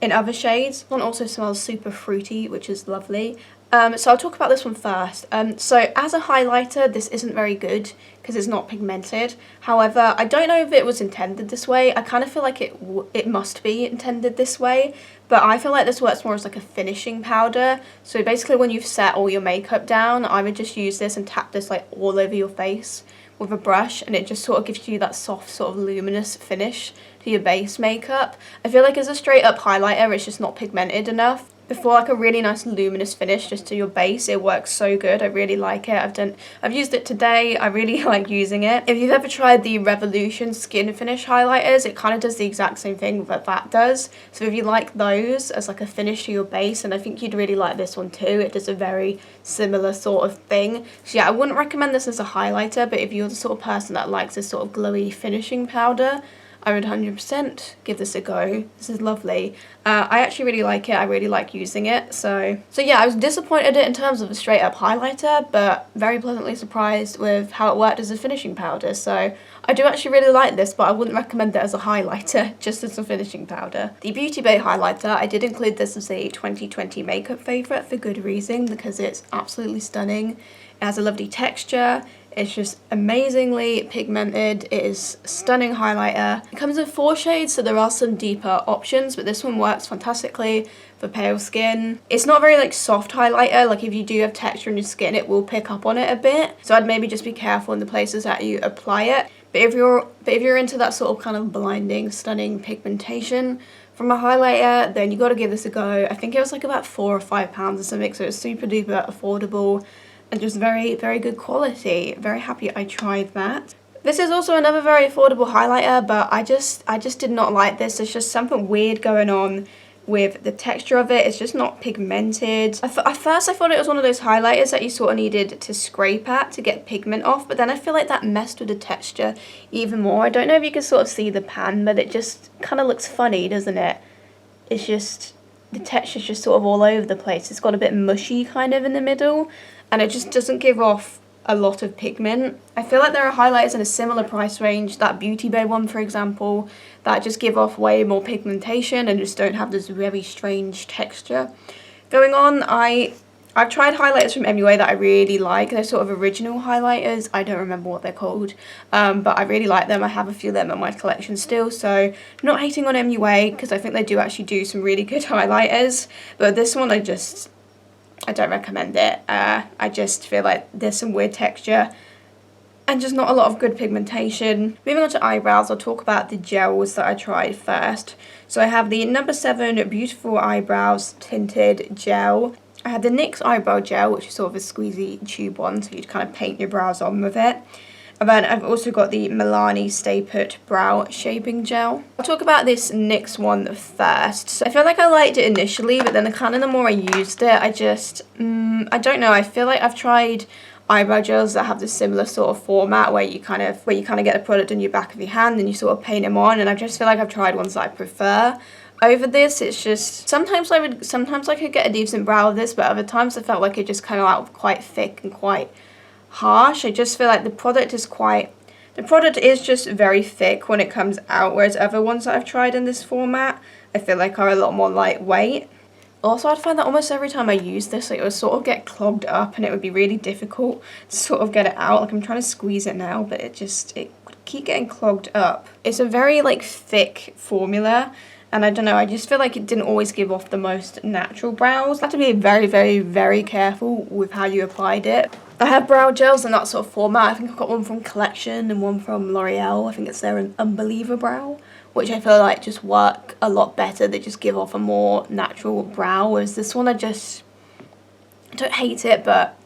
in other shades. One also smells super fruity, which is lovely. So I'll talk about this one first. So as a highlighter, this isn't very good because it's not pigmented. However, I don't know if it was intended this way. I kind of feel like it must be intended this way, but I feel like this works more as like a finishing powder. So basically when you've set all your makeup down, I would just use this and tap this like all over your face with a brush, and it just sort of gives you that soft sort of luminous finish to your base makeup. I feel like as a straight up highlighter, it's just not pigmented enough. Before like a really nice luminous finish just to your base, it works so good. I really like it. I've used it today. I really like using it. If you've ever tried the Revolution Skin Finish highlighters, it kind of does the exact same thing that does. So if you like those as like a finish to your base, and I think you'd really like this one too. It does a very similar sort of thing. So yeah, I wouldn't recommend this as a highlighter, but if you're the sort of person that likes this sort of glowy finishing powder, I would 100% give this a go. This is lovely. I actually really like it. I really like using it. So yeah, I was disappointed in terms of a straight up highlighter, but very pleasantly surprised with how it worked as a finishing powder. So I do actually really like this, but I wouldn't recommend it as a highlighter, just as a finishing powder. The Beauty Bay highlighter, I did include this as a 2020 makeup favourite for good reason, because it's absolutely stunning. It has a lovely texture. It's just amazingly pigmented. It is a stunning highlighter. It comes in 4 shades, so there are some deeper options, but this one works fantastically for pale skin. It's not very like soft highlighter. Like if you do have texture in your skin, it will pick up on it a bit. So I'd maybe just be careful in the places that you apply it. But if you're into that sort of kind of blinding, stunning pigmentation from a highlighter, then you got to give this a go. I think it was like about £4 or £5 or something, so it's super duper affordable. And just very, very good quality. Very happy I tried that. This is also another very affordable highlighter, but I just did not like this. There's just something weird going on with the texture of it. It's just not pigmented. At first I thought it was one of those highlighters that you sort of needed to scrape at to get pigment off, but then I feel like that messed with the texture even more. I don't know if you can sort of see the pan, but it just kind of looks funny, doesn't it? It's just, the texture's just sort of all over the place. It's got a bit mushy kind of in the middle, and it just doesn't give off a lot of pigment. I feel like there are highlighters in a similar price range, that Beauty Bay one for example, that just give off way more pigmentation and just don't have this very strange texture going on. I've tried highlighters from MUA that I really like. They're sort of original highlighters. I don't remember what they're called, but I really like them. I have a few of them in my collection still, so not hating on MUA because I think they do actually do some really good highlighters, but this one I don't recommend it. I just feel like there's some weird texture and just not a lot of good pigmentation. Moving on to eyebrows, I'll talk about the gels that I tried first. So I have the No. 7 Beautiful Eyebrows Tinted Gel. I had the NYX Eyebrow Gel, which is sort of a squeezy tube one, so you'd kind of paint your brows on with it. And then I've also got the Milani Stay Put Brow Shaping Gel. I'll talk about this NYX one first. So I feel like I liked it initially, but then the more I used it, I don't know, I feel like I've tried eyebrow gels that have this similar sort of format where you kind of get a product in your back of your hand and you sort of paint them on, and I just feel like I've tried ones that I prefer over this. It's just, sometimes I could get a decent brow with this, but other times I felt like it just came out quite thick and quite harsh. I just feel like the product is just very thick when it comes out, whereas other ones that I've tried in this format I feel like are a lot more lightweight. Also, I'd find that almost every time I use this, like, it would sort of get clogged up and it would be really difficult to sort of get it out. Like, I'm trying to squeeze it now, but it would keep getting clogged up. It's a very like thick formula, and I don't know, I just feel like it didn't always give off the most natural brows. You have to be very, very, very careful with how you applied it. I have brow gels in that sort of format. I think I've got one from Collection and one from L'Oreal. I think it's their Unbeliever Brow, which I feel like just work a lot better. They just give off a more natural brow, whereas this one I don't hate it, but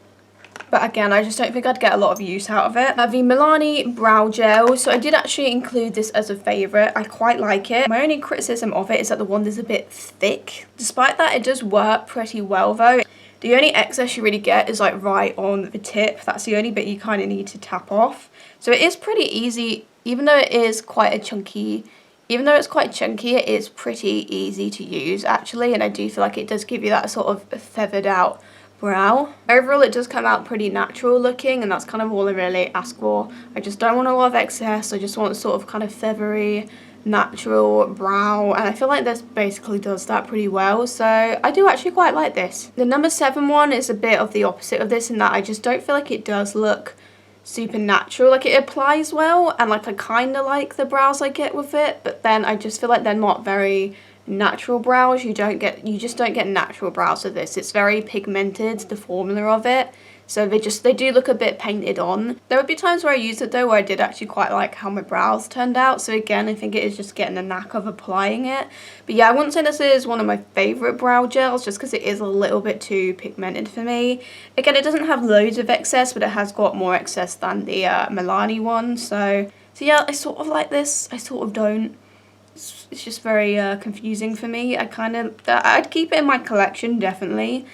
again, I just don't think I'd get a lot of use out of it. The Milani Brow Gel, so I did actually include this as a favourite. I quite like it. My only criticism of it is that the wand is a bit thick. Despite that, it does work pretty well though. The only excess you really get is like right on the tip. That's the only bit you kind of need to tap off. So it is pretty easy, even though it's quite chunky, it is pretty easy to use actually, and I do feel like it does give you that sort of feathered out brow. Overall, it does come out pretty natural looking, and that's kind of all I really ask for. I just don't want a lot of excess. I just want sort of kind of feathery natural brow, and I feel like this basically does that pretty well, so I do actually quite like this. The number 7 one is a bit of the opposite of this in that I just don't feel like it does look super natural. Like, it applies well, and like I kind of like the brows I get with it, but then I just feel like they're not very natural brows. You just don't get natural brows with this. It's very pigmented, the formula of it. So they do look a bit painted on. There would be times where I used it though where I did actually quite like how my brows turned out. So again, I think it is just getting the knack of applying it. But yeah, I wouldn't say this is one of my favourite brow gels just because it is a little bit too pigmented for me. Again, it doesn't have loads of excess, but it has got more excess than the Milani one. So yeah, I sort of like this, I sort of don't. It's just very confusing for me. I'd keep it in my collection, definitely.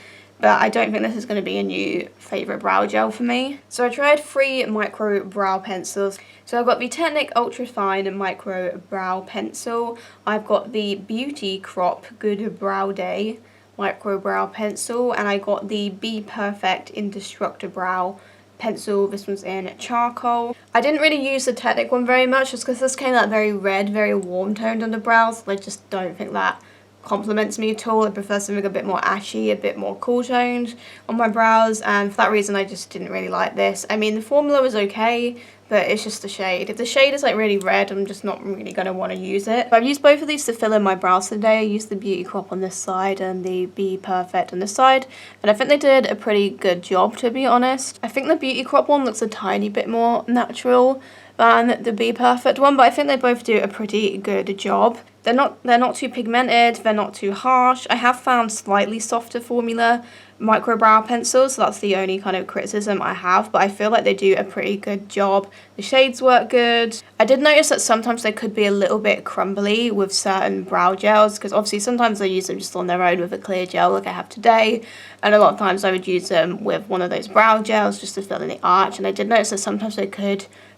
But I don't think this is going to be a new favourite brow gel for me. So I tried 3 micro brow pencils. So I've got the Technic Ultra Fine Micro Brow Pencil. I've got the Beauty Crop Good Brow Day Micro Brow Pencil. And I got the Be Perfect Indestructible Brow Pencil. This one's in charcoal. I didn't really use the Technic one very much just because this came out very red, very warm toned on the brows. I just don't think that compliments me at all. I prefer something a bit more ashy, a bit more cool toned on my brows, and for that reason I just didn't really like this. I mean, the formula was okay, but it's just the shade. If the shade is like really red, I'm just not really going to want to use it. But I've used both of these to fill in my brows today. I used the Beauty Crop on this side and the Be Perfect on this side, and I think they did a pretty good job, to be honest. I think the Beauty Crop one looks a tiny bit more natural than the Be Perfect one, but I think they both do a pretty good job. They're not too pigmented, they're not too harsh. I have found slightly softer formula micro brow pencils, so that's the only kind of criticism I have, but I feel like they do a pretty good job. The shades work good. I did notice that sometimes they could be a little bit crumbly with certain brow gels, because obviously sometimes I use them just on their own with a clear gel like I have today, and a lot of times I would use them with one of those brow gels just to fill in the arch, and I did notice that sometimes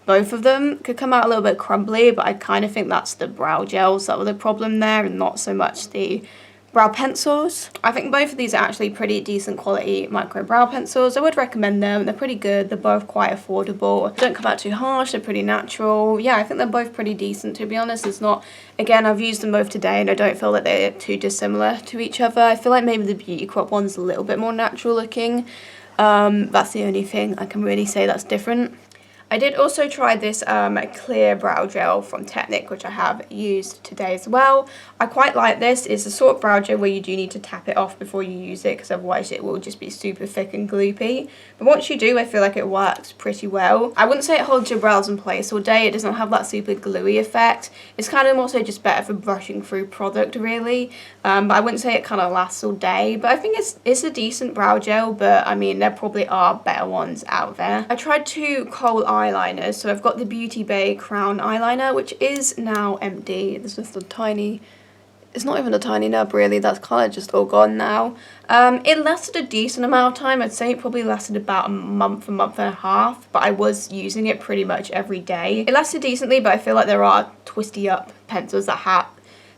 both of them could come out a little bit crumbly, but I kind of think that's the brow gels that were the problem there and not so much the brow pencils. I think both of these are actually pretty decent quality micro brow pencils. I would recommend them. They're pretty good. They're both quite affordable. They don't come out too harsh. They're pretty natural. Yeah, I think they're both pretty decent, to be honest. It's not, again, I've used them both today and I don't feel that they're too dissimilar to each other. I feel like maybe the Beauty Crop one's a little bit more natural looking. That's the only thing I can really say that's different. I did also try this clear brow gel from Technic, which I have used today as well. I quite like this. It's a sort of brow gel where you do need to tap it off before you use it, because otherwise it will just be super thick and gloopy. But once you do, I feel like it works pretty well. I wouldn't say it holds your brows in place all day. It doesn't have that super gluey effect. It's kind of also just better for brushing through product, really. But I wouldn't say it kind of lasts all day. But I think it's a decent brow gel, but I mean, there probably are better ones out there. I tried 2 kohl eyeliners. So I've got the Beauty Bay Crown eyeliner, which is now empty. There's just a tiny, it's not even a tiny nub really, that's kind of just all gone now. It lasted a decent amount of time. I'd say it probably lasted about a month and a half, but I was using it pretty much every day. It lasted decently, but I feel like there are twisty up pencils that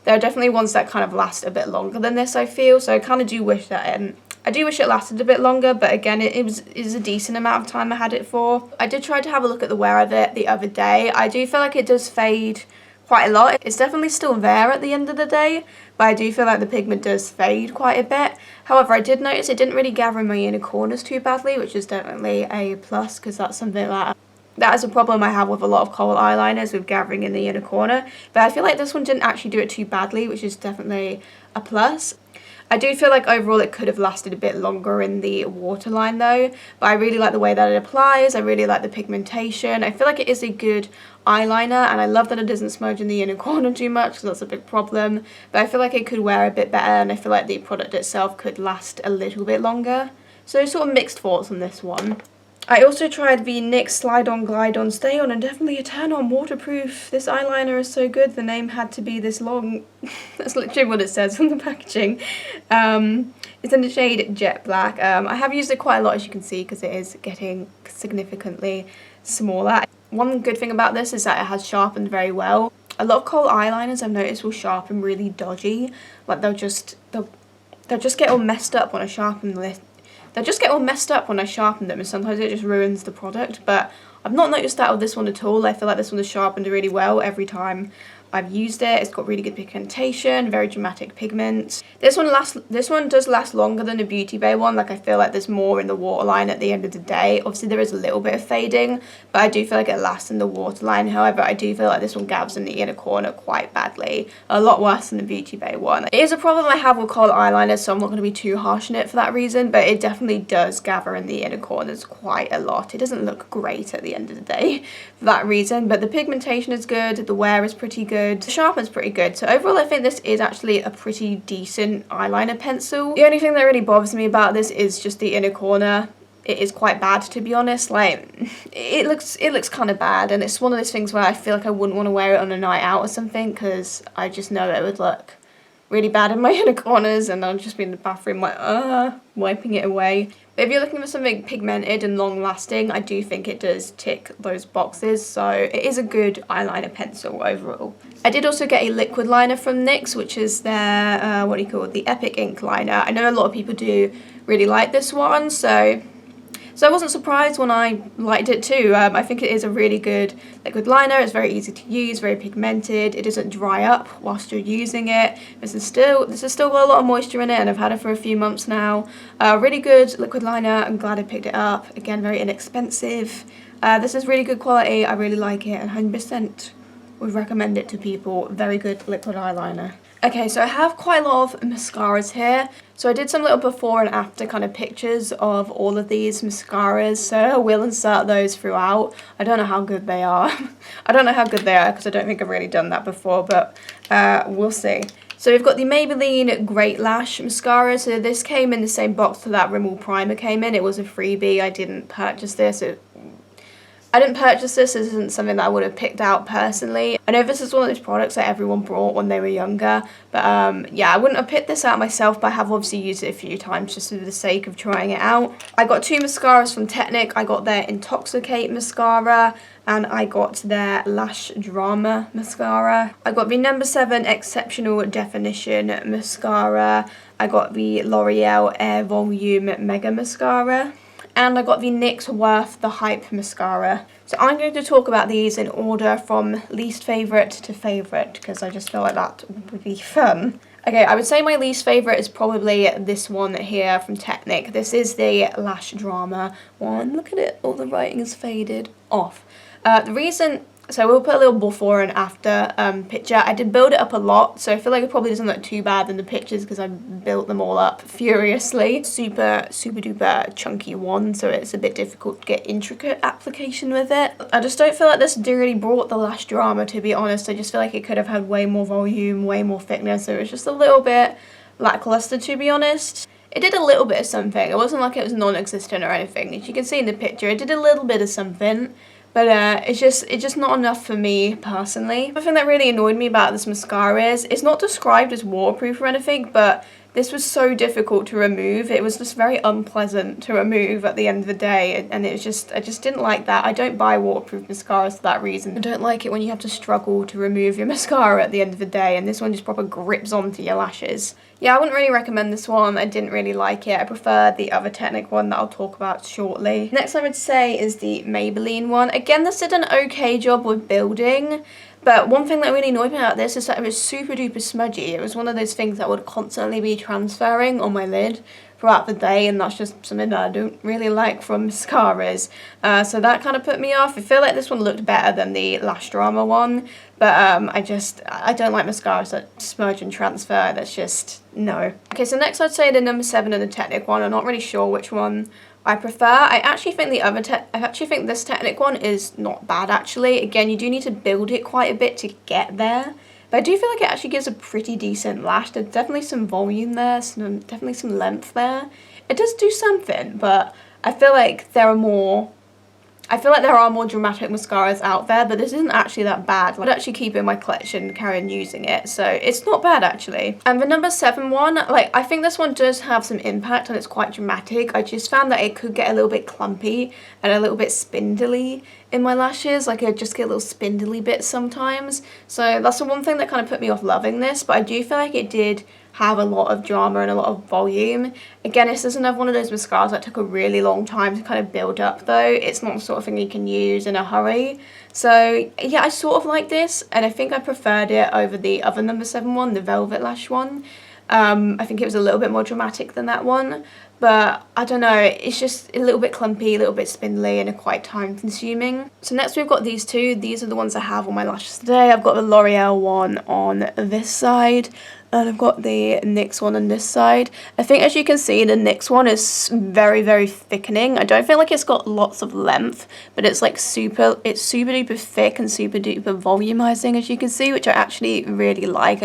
there are definitely ones that kind of last a bit longer than this, I feel, so I kind of do wish that I do wish it lasted a bit longer, but again, it was a decent amount of time I had it for. I did try to have a look at the wear of it the other day. I do feel like it does fade quite a lot. It's definitely still there at the end of the day, but I do feel like the pigment does fade quite a bit. However, I did notice it didn't really gather in my inner corners too badly, which is definitely a plus, because that's something that is a problem I have with a lot of kohl eyeliners, with gathering in the inner corner. But I feel like this one didn't actually do it too badly, which is definitely a plus. I do feel like overall it could have lasted a bit longer in the waterline though, but I really like the way that it applies. I really like the pigmentation. I feel like it is a good eyeliner, and I love that it doesn't smudge in the inner corner too much, because that's a big problem, but I feel like it could wear a bit better, and I feel like the product itself could last a little bit longer. So sort of mixed thoughts on this one. I also tried the NYX Slide On Glide On Stay On, and definitely a turn on waterproof. This eyeliner is so good, the name had to be this long. That's literally what it says on the packaging. It's in the shade Jet Black. I have used it quite a lot, as you can see, because it is getting significantly smaller. One good thing about this is that it has sharpened very well. A lot of kohl eyeliners I've noticed will sharpen really dodgy. Like they'll just get all messed up when I sharpen this. They just get all messed up when I sharpen them, and sometimes it just ruins the product, but I've not noticed that with this one at all. I feel like this one is sharpened really well every time I've used it. It's got really good pigmentation, very dramatic pigments. This one does last longer than the Beauty Bay one. Like, I feel like there's more in the waterline at the end of the day. Obviously there is a little bit of fading, but I do feel like it lasts in the waterline. However, I do feel like this one gabs in the inner corner quite badly, a lot worse than the Beauty Bay one. It is a problem I have with colour eyeliners, so I'm not going to be too harsh on it for that reason, but it definitely does gather in the inner corners quite a lot. It doesn't look great at the end of the day for that reason, but the pigmentation is good, the wear is pretty good, the sharpen's pretty good. So overall I think this is actually a pretty decent eyeliner pencil. The only thing that really bothers me about this is just the inner corner. It is quite bad, to be honest. Like, it looks kind of bad, and it's one of those things where I feel like I wouldn't want to wear it on a night out or something, because I just know it would look really bad in my inner corners, and I'll just be in the bathroom like, wiping it away. But if you're looking for something pigmented and long lasting, I do think it does tick those boxes, so it is a good eyeliner pencil overall. I did also get a liquid liner from NYX, which is their, the Epic Ink liner. I know a lot of people do really like this one, so I wasn't surprised when I liked it too. I think it is a really good liquid liner. It's very easy to use, very pigmented. It doesn't dry up whilst you're using it. This has still got a lot of moisture in it, and I've had it for a few months now. Really good liquid liner. I'm glad I picked it up. Again, very inexpensive. This is really good quality. I really like it, and 100% would recommend it to people. Very good liquid eyeliner. Okay, so I have quite a lot of mascaras here. So I did some little before and after kind of pictures of all of these mascaras, so I will insert those throughout. I don't know how good they are. I don't know how good they are because I don't think I've really done that before, but we'll see. So we've got the Maybelline Great Lash Mascara. So this came in the same box that Rimmel Primer came in. It was a freebie. I didn't purchase this. This isn't something that I would have picked out personally. I know this is one of those products that everyone bought when they were younger, but yeah, I wouldn't have picked this out myself, but I have obviously used it a few times just for the sake of trying it out. I got two mascaras from Technic. I got their Intoxicate mascara, and I got their Lash Drama mascara. I got the No. 7 Exceptional Definition mascara. I got the L'Oreal Air Volume Mega Mascara. And I got the NYX Worth The Hype mascara. So I'm going to talk about these in order from least favourite to favourite, because I just feel like that would be fun. Okay, I would say my least favourite is probably this one here from Technic. This is the Lash Drama one. Look at it, all the writing is faded off. So we'll put a little before and after picture. I did build it up a lot, so I feel like it probably doesn't look too bad in the pictures because I built them all up furiously. Super duper chunky one, so it's a bit difficult to get intricate application with it. I just don't feel like this really brought the Lash Drama, to be honest. I just feel like it could have had way more volume, way more thickness, so it was just a little bit lackluster, to be honest. It did a little bit of something. It wasn't like it was non-existent or anything. As you can see in the picture, it did a little bit of something. But it's just not enough for me personally. The thing that really annoyed me about this mascara is it's not described as waterproof or anything, but this was so difficult to remove. It was just very unpleasant to remove at the end of the day, and it was just, I just didn't like that. I don't buy waterproof mascaras for that reason. I don't like it when you have to struggle to remove your mascara at the end of the day, and this one just proper grips onto your lashes. Yeah, I wouldn't really recommend this one. I didn't really like it. I prefer the other Technic one that I'll talk about shortly. Next I would say is the Maybelline one. Again, this did an okay job with building, but one thing that really annoyed me about this is that it was super duper smudgy. It was one of those things that would constantly be transferring on my lid throughout the day, and that's just something that I don't really like from mascaras. So that kind of put me off. I feel like this one looked better than the Lash Drama one, but I don't like mascaras that smudge and transfer. That's just, no. Okay, so next I'd say the No. 7 and the Technic one. I'm not really sure which one I prefer. I actually think this Technic one is not bad actually. Again, you do need to build it quite a bit to get there, but I do feel like it actually gives a pretty decent lash. There's definitely some volume there, definitely some length there. It does do something, but I feel like there are more dramatic mascaras out there, but this isn't actually that bad. I'd actually keep it in my collection and carry on using it, so it's not bad actually. And the No. 7 one, like, I think this one does have some impact and it's quite dramatic. I just found that it could get a little bit clumpy and a little bit spindly in my lashes. Like, I just get little spindly bits sometimes, so that's the one thing that kind of put me off loving this, but I do feel like it did have a lot of drama and a lot of volume. Again, this is another one of those mascaras that took a really long time to kind of build up though. It's not the sort of thing you can use in a hurry. So yeah, I sort of like this, and I think I preferred it over the other number 7 one, the Velvet Lash one. I think it was a little bit more dramatic than that one, but I don't know, it's just a little bit clumpy, a little bit spindly, and quite time consuming. So next we've got these two. These are the ones I have on my lashes today. I've got the L'Oreal one on this side, and I've got the NYX one on this side. I think, as you can see, the NYX one is very, very thickening. I don't feel like it's got lots of length, but it's like super duper thick and super duper volumizing, as you can see, which I actually really like.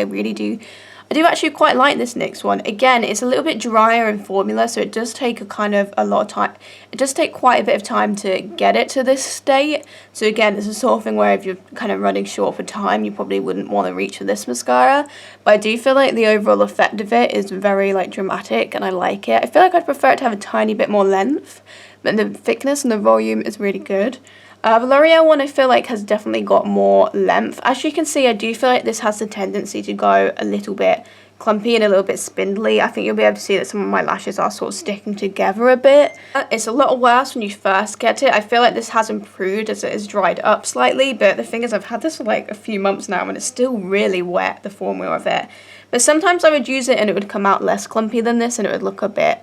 I do actually quite like this NYX one. Again, it's a little bit drier in formula, so it does take a lot of time. It does take quite a bit of time to get it to this state. So again, it's a sort of thing where if you're kind of running short for time, you probably wouldn't want to reach for this mascara. But I do feel like the overall effect of it is very like dramatic, and I like it. I feel like I'd prefer it to have a tiny bit more length, but the thickness and the volume is really good. The L'Oreal one I feel like has definitely got more length. As you can see, I do feel like this has the tendency to go a little bit clumpy and a little bit spindly. I think you'll be able to see that some of my lashes are sort of sticking together a bit. It's a little worse when you first get it. I feel like this has improved as it has dried up slightly, but the thing is, I've had this for like a few months now and it's still really wet, the formula of it. But sometimes I would use it and it would come out less clumpy than this and it would look a bit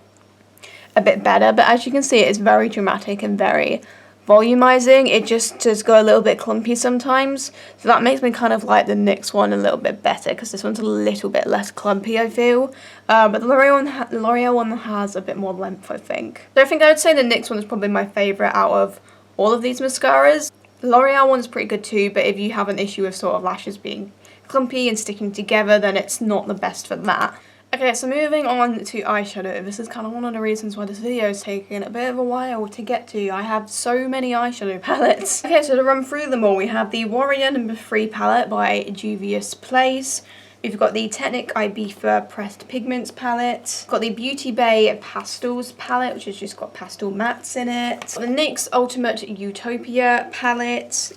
better. But as you can see, it's very dramatic and very volumizing. It just does go a little bit clumpy sometimes, so that makes me kind of like the NYX one a little bit better, because this one's a little bit less clumpy, I feel. But the L'Oreal one has a bit more length, I think. So I think I would say the NYX one is probably my favourite out of all of these mascaras. The L'Oreal one's pretty good too, but if you have an issue with sort of lashes being clumpy and sticking together, then it's not the best for that. Okay, so moving on to eyeshadow. This is kind of one of the reasons why this video is taking a bit of a while to get to. I have so many eyeshadow palettes. Okay, so to run through them all, we have the Warrior No. 3 palette by Juvia's Place. We've got the Technic Ibiza Pressed Pigments palette. We've got the Beauty Bay Pastels palette, which has just got pastel mattes in it. The NYX Ultimate Utopia palette.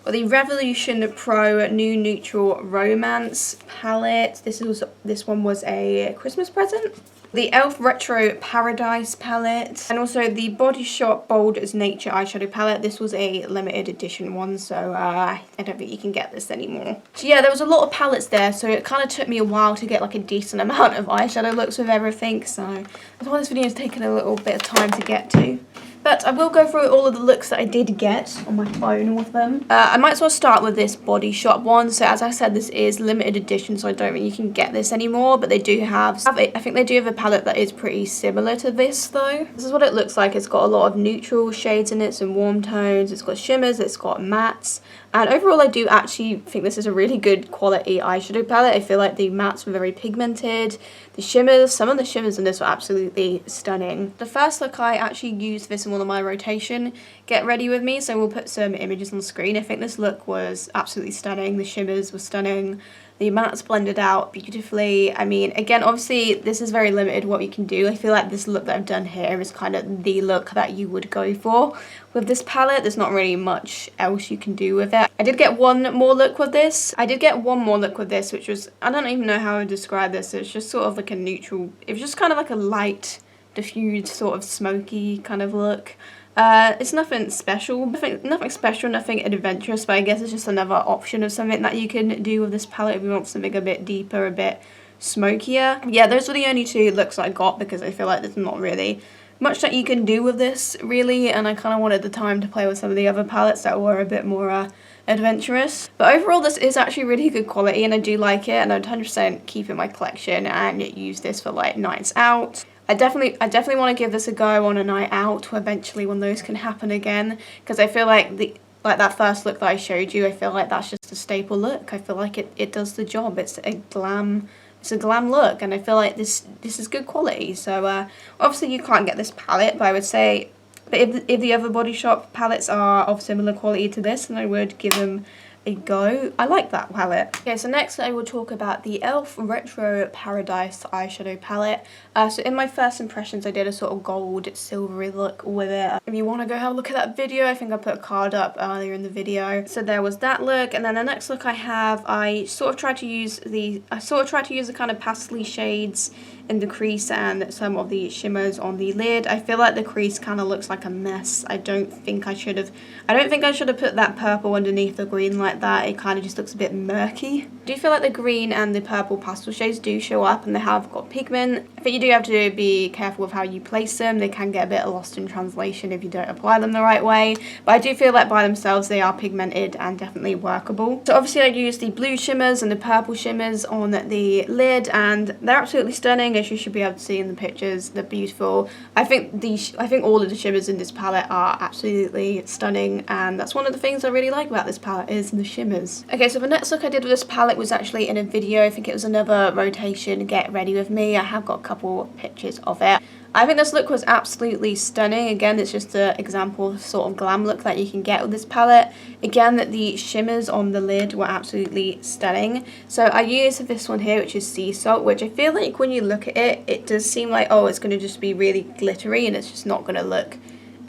The Revolution Pro New Neutral Romance palette. This one was a Christmas present. The e.l.f. Retro Paradise palette, and also the Body Shop Bold as Nature eyeshadow palette. This was a limited edition one, so I don't think you can get this anymore. So yeah, there was a lot of palettes there, so it kind of took me a while to get like a decent amount of eyeshadow looks with everything, so that's why this video is taking a little bit of time to get to. But I will go through all of the looks that I did get on my phone with them. I might as well start with this Body Shop one. So as I said, this is limited edition, so I don't think you can get this anymore. But they do have, I think they do have a palette that is pretty similar to this though. This is what it looks like. It's got a lot of neutral shades in it, some warm tones. It's got shimmers, it's got mattes. And overall, I do actually think this is a really good quality eyeshadow palette. I feel like the mattes were very pigmented. The shimmers, some of the shimmers in this were absolutely stunning. The first look, I actually used this in one of my rotation Get Ready With Me, so we'll put some images on screen. I think this look was absolutely stunning. The shimmers were stunning. The mattes blended out beautifully. I mean, again, obviously, this is very limited what you can do. I feel like this look that I've done here is kind of the look that you would go for. With this palette, there's not really much else you can do with it. I did get one more look with this. Which was, I don't even know how I would describe this. It's just sort of like a neutral, it was just kind of like a light, diffused, sort of smoky kind of look. It's nothing special, nothing adventurous, but I guess it's just another option of something that you can do with this palette if you want something a bit deeper, a bit smokier. Yeah, those were the only two looks I got because I feel like there's not really much that you can do with this, really, and I kind of wanted the time to play with some of the other palettes that were a bit more adventurous. But overall, this is actually really good quality, and I do like it, and I'd 100% keep it in my collection and use this for like nights out. I definitely want to give this a go on a night out eventually when those can happen again, because I feel like that first look that I showed you, I feel like that's just a staple look. I feel like it does the job. It's a glam look, and I feel like this is good quality. So obviously you can't get this palette, but I would say, but if the other Body Shop palettes are of similar quality to this, then I would give them a go. I like that palette. Okay, so next I will talk about the e.l.f. Retro Paradise eyeshadow palette. So in my first impressions I did a sort of gold silvery look with it. If you want to go have a look at that video, I think I put a card up earlier in the video. So there was that look, and then the next look I sort of tried to use the kind of pastel shades in the crease and some of the shimmers on the lid. I feel like the crease kind of looks like a mess. I don't think I should have put that purple underneath the green like that. It kind of just looks a bit murky. I do feel like the green and the purple pastel shades do show up and they have got pigment. I think you do have to be careful with how you place them. They can get a bit lost in translation if you don't apply them the right way. But I do feel like by themselves they are pigmented and definitely workable. So obviously I used the blue shimmers and the purple shimmers on the lid, and they're absolutely stunning, as you should be able to see in the pictures. They're beautiful. I think all of the shimmers in this palette are absolutely stunning, and that's one of the things I really like about this palette is the shimmers. Okay, so the next look I did with this palette was actually in a video. I think it was another rotation get ready with me. I have got a couple pictures of it. I think this look was absolutely stunning. Again, it's just an example of the sort of glam look that you can get with this palette. Again, that the shimmers on the lid were absolutely stunning. So I used this one here, which is Sea Salt, which I feel like when you look at it, it does seem like, oh, it's going to just be really glittery and it's just not going to look,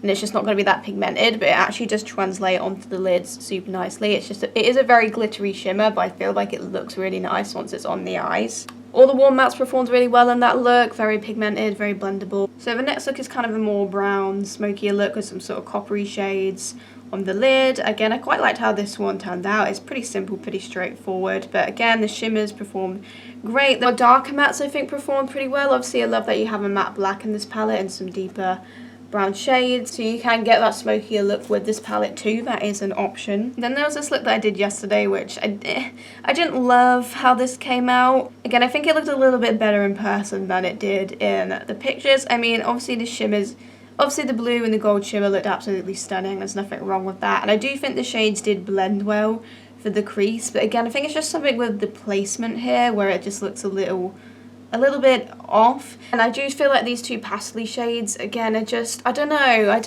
and it's just not going to be that pigmented, but it actually does translate onto the lids super nicely. It is a very glittery shimmer, but I feel like it looks really nice once it's on the eyes. All the warm mattes performed really well in that look, very pigmented, very blendable. So the next look is kind of a more brown, smokier look with some sort of coppery shades on the lid. Again, I quite liked how this one turned out. It's pretty simple, pretty straightforward, but again, the shimmers performed great. The darker mattes I think performed pretty well. Obviously, I love that you have a matte black in this palette and some deeper brown shades, so you can get that smokier look with this palette too. That is an option. Then there was this look that I did yesterday, which I didn't love how this came out. Again, I think it looked a little bit better in person than it did in the pictures. I mean, obviously the shimmers, obviously the blue and the gold shimmer looked absolutely stunning. There's nothing wrong with that, and I do think the shades did blend well for the crease, but again, I think it's just something with the placement here where it just looks a little bit off. And I do feel like these two pastel shades, again, are just, I don't know,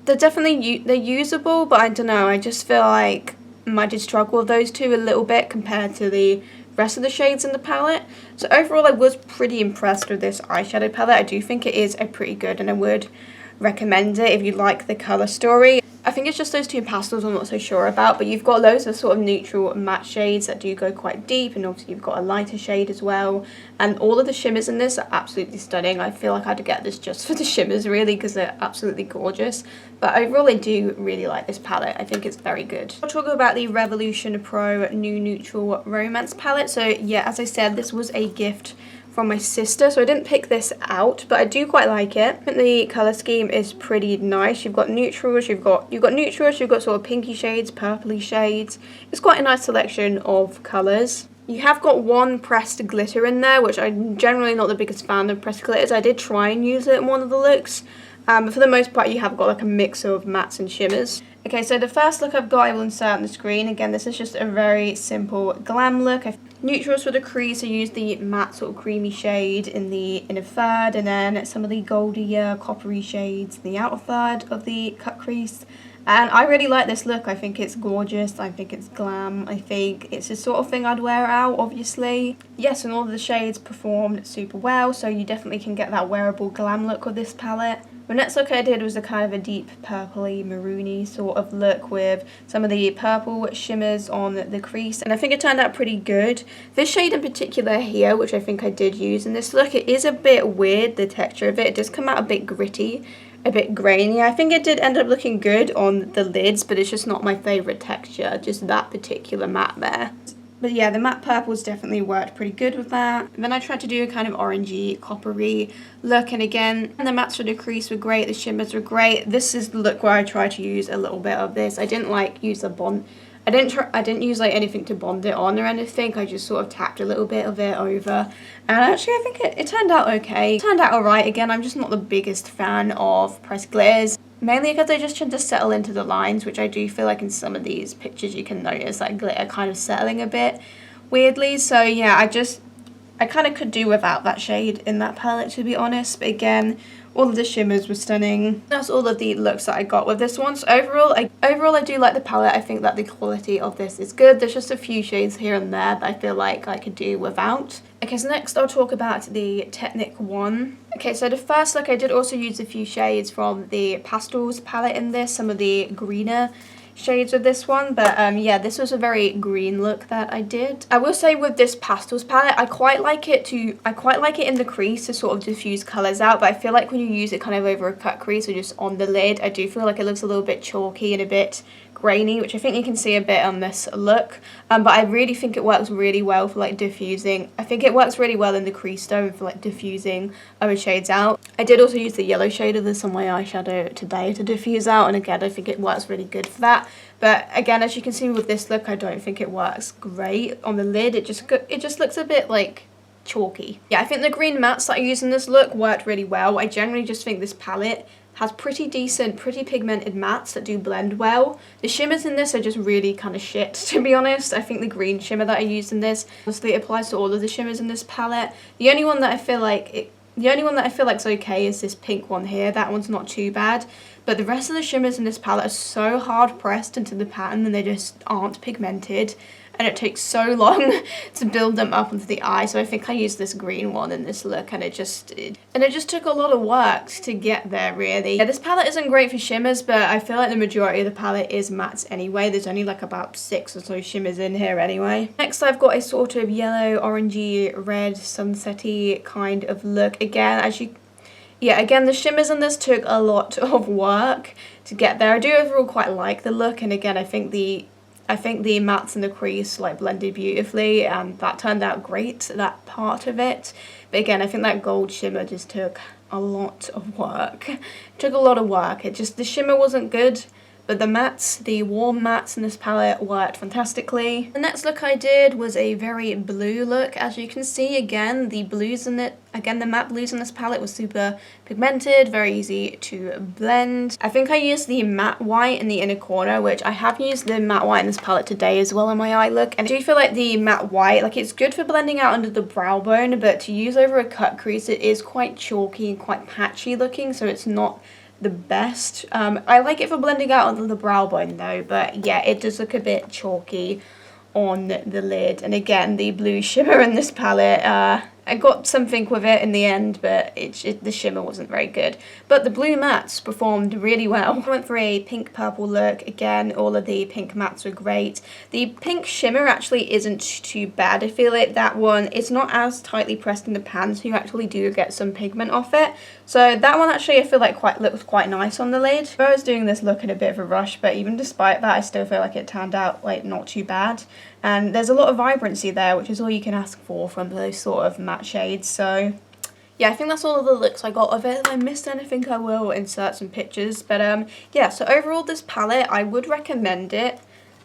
they're definitely, they're usable, but I don't know, I just feel like I did struggle with those two a little bit compared to the rest of the shades in the palette. So overall, I was pretty impressed with this eyeshadow palette. I do think it is a pretty good, and I would recommend it if you like the colour story. I think it's just those two pastels I'm not so sure about, but you've got loads of sort of neutral matte shades that do go quite deep, and obviously you've got a lighter shade as well, and all of the shimmers in this are absolutely stunning. I feel like I had to get this just for the shimmers really, because they're absolutely gorgeous. But overall I do really like this palette. I think it's very good. I'll talk about the Revolution Pro New Neutral Romance palette. So yeah, as I said, this was a gift from my sister, so I didn't pick this out, but I do quite like it. I think the colour scheme is pretty nice. You've got neutrals, you've got neutrals, you've got sort of pinky shades, purpley shades. It's quite a nice selection of colours. You have got one pressed glitter in there, which I'm generally not the biggest fan of pressed glitters. I did try and use it in one of the looks, but for the most part you have got like a mix of mattes and shimmers. Okay, so the first look I've got I will insert on the screen. Again, this is just a very simple glam look. Neutrals for the crease, I used the matte sort of creamy shade in the inner third, and then some of the goldier coppery shades in the outer third of the cut crease. And I really like this look. I think it's gorgeous, I think it's glam, I think it's the sort of thing I'd wear out, obviously. Yes, and all of the shades performed super well, so you definitely can get that wearable glam look with this palette. The next look I did was a kind of a deep purpley maroony sort of look with some of the purple shimmers on the crease, and I think it turned out pretty good. This shade in particular here, which I think I did use in this look, it is a bit weird, the texture of it. It does come out a bit gritty, a bit grainy. I think it did end up looking good on the lids, but it's just not my favourite texture, just that particular matte there. But yeah, the matte purples definitely worked pretty good with that. And then I tried to do a kind of orangey, coppery look, and again, the mattes for the crease were great, the shimmers were great. This is the look where I tried to use a little bit of this. I didn't like use a bond. I didn't use like anything to bond it on or anything. I just sort of tapped a little bit of it over, and actually I think it turned out okay. It turned out alright. Again, I'm just not the biggest fan of pressed glitters, mainly because they just tend to settle into the lines, which I do feel like in some of these pictures you can notice that glitter kind of settling a bit weirdly. So yeah, I kind of could do without that shade in that palette, to be honest, but again, all of the shimmers were stunning. That's all of the looks that I got with this one. So overall I do like the palette. I think that the quality of this is good. There's just a few shades here and there that I feel like I could do without. Okay, so next I'll talk about the Technic one. Okay, so the first look, I did also use a few shades from the Pastels palette in this, some of the greener shades of this one, but yeah, this was a very green look that I did. I will say with this Pastels palette, I quite like it in the crease to sort of diffuse colours out, but I feel like when you use it kind of over a cut crease or just on the lid, I do feel like it looks a little bit chalky and a bit grainy, which I think you can see a bit on this look, but I really think it works really well for like diffusing. I think it works really well in the crease though for like diffusing other shades out. I did also use the yellow shade of this on my eyeshadow today to diffuse out, and again I think it works really good for that. But again, as you can see with this look, I don't think it works great on the lid. It just looks a bit like chalky. Yeah, I think the green mattes that I used in this look worked really well. I generally just think this palette has pretty decent, pretty pigmented mattes that do blend well. The shimmers in this are just really kind of shit, to be honest. I think the green shimmer that I used in this, honestly, it applies to all of the shimmers in this palette. The only one that I feel like is okay is this pink one here. That one's not too bad. But the rest of the shimmers in this palette are so hard pressed into the pattern and they just aren't pigmented. And it takes so long to build them up into the eye. So I think I used this green one in this look, and it just took a lot of work to get there, really. Yeah, this palette isn't great for shimmers, but I feel like the majority of the palette is mattes anyway. There's only like about 6 or so shimmers in here anyway. Next I've got a sort of yellow, orangey, red, sunsetty kind of look. Again, again, the shimmers in this took a lot of work to get there. I do overall quite like the look, and again, I think the mattes in the crease like blended beautifully, and that turned out great, that part of it. But again, I think that gold shimmer just took a lot of work. It took a lot of work. The shimmer wasn't good, but the mattes, the warm mattes in this palette worked fantastically. The next look I did was a very blue look. As you can see, again, the matte blues in this palette was super pigmented, very easy to blend. I think I used the matte white in the inner corner, which I have used the matte white in this palette today as well on my eye look. And I do feel like the matte white, like, it's good for blending out under the brow bone, but to use over a cut crease, it is quite chalky and quite patchy looking, so it's not the best. I like it for blending out under the brow bone though, but yeah, it does look a bit chalky on the lid. And again, the blue shimmer in this palette, I got something with it in the end, but the shimmer wasn't very good. But the blue mattes performed really well. I went for a pink purple look. Again, all of the pink mattes were great. The pink shimmer actually isn't too bad. I feel like that one, it's not as tightly pressed in the pan, so you actually do get some pigment off it. So that one actually I feel like looks quite nice on the lid. I was doing this look in a bit of a rush, but even despite that, I still feel like it turned out like not too bad. And there's a lot of vibrancy there, which is all you can ask for from those sort of matte shades. So yeah, I think that's all of the looks I got of it. If I missed anything, I will insert some pictures. But yeah, so overall this palette, I would recommend it.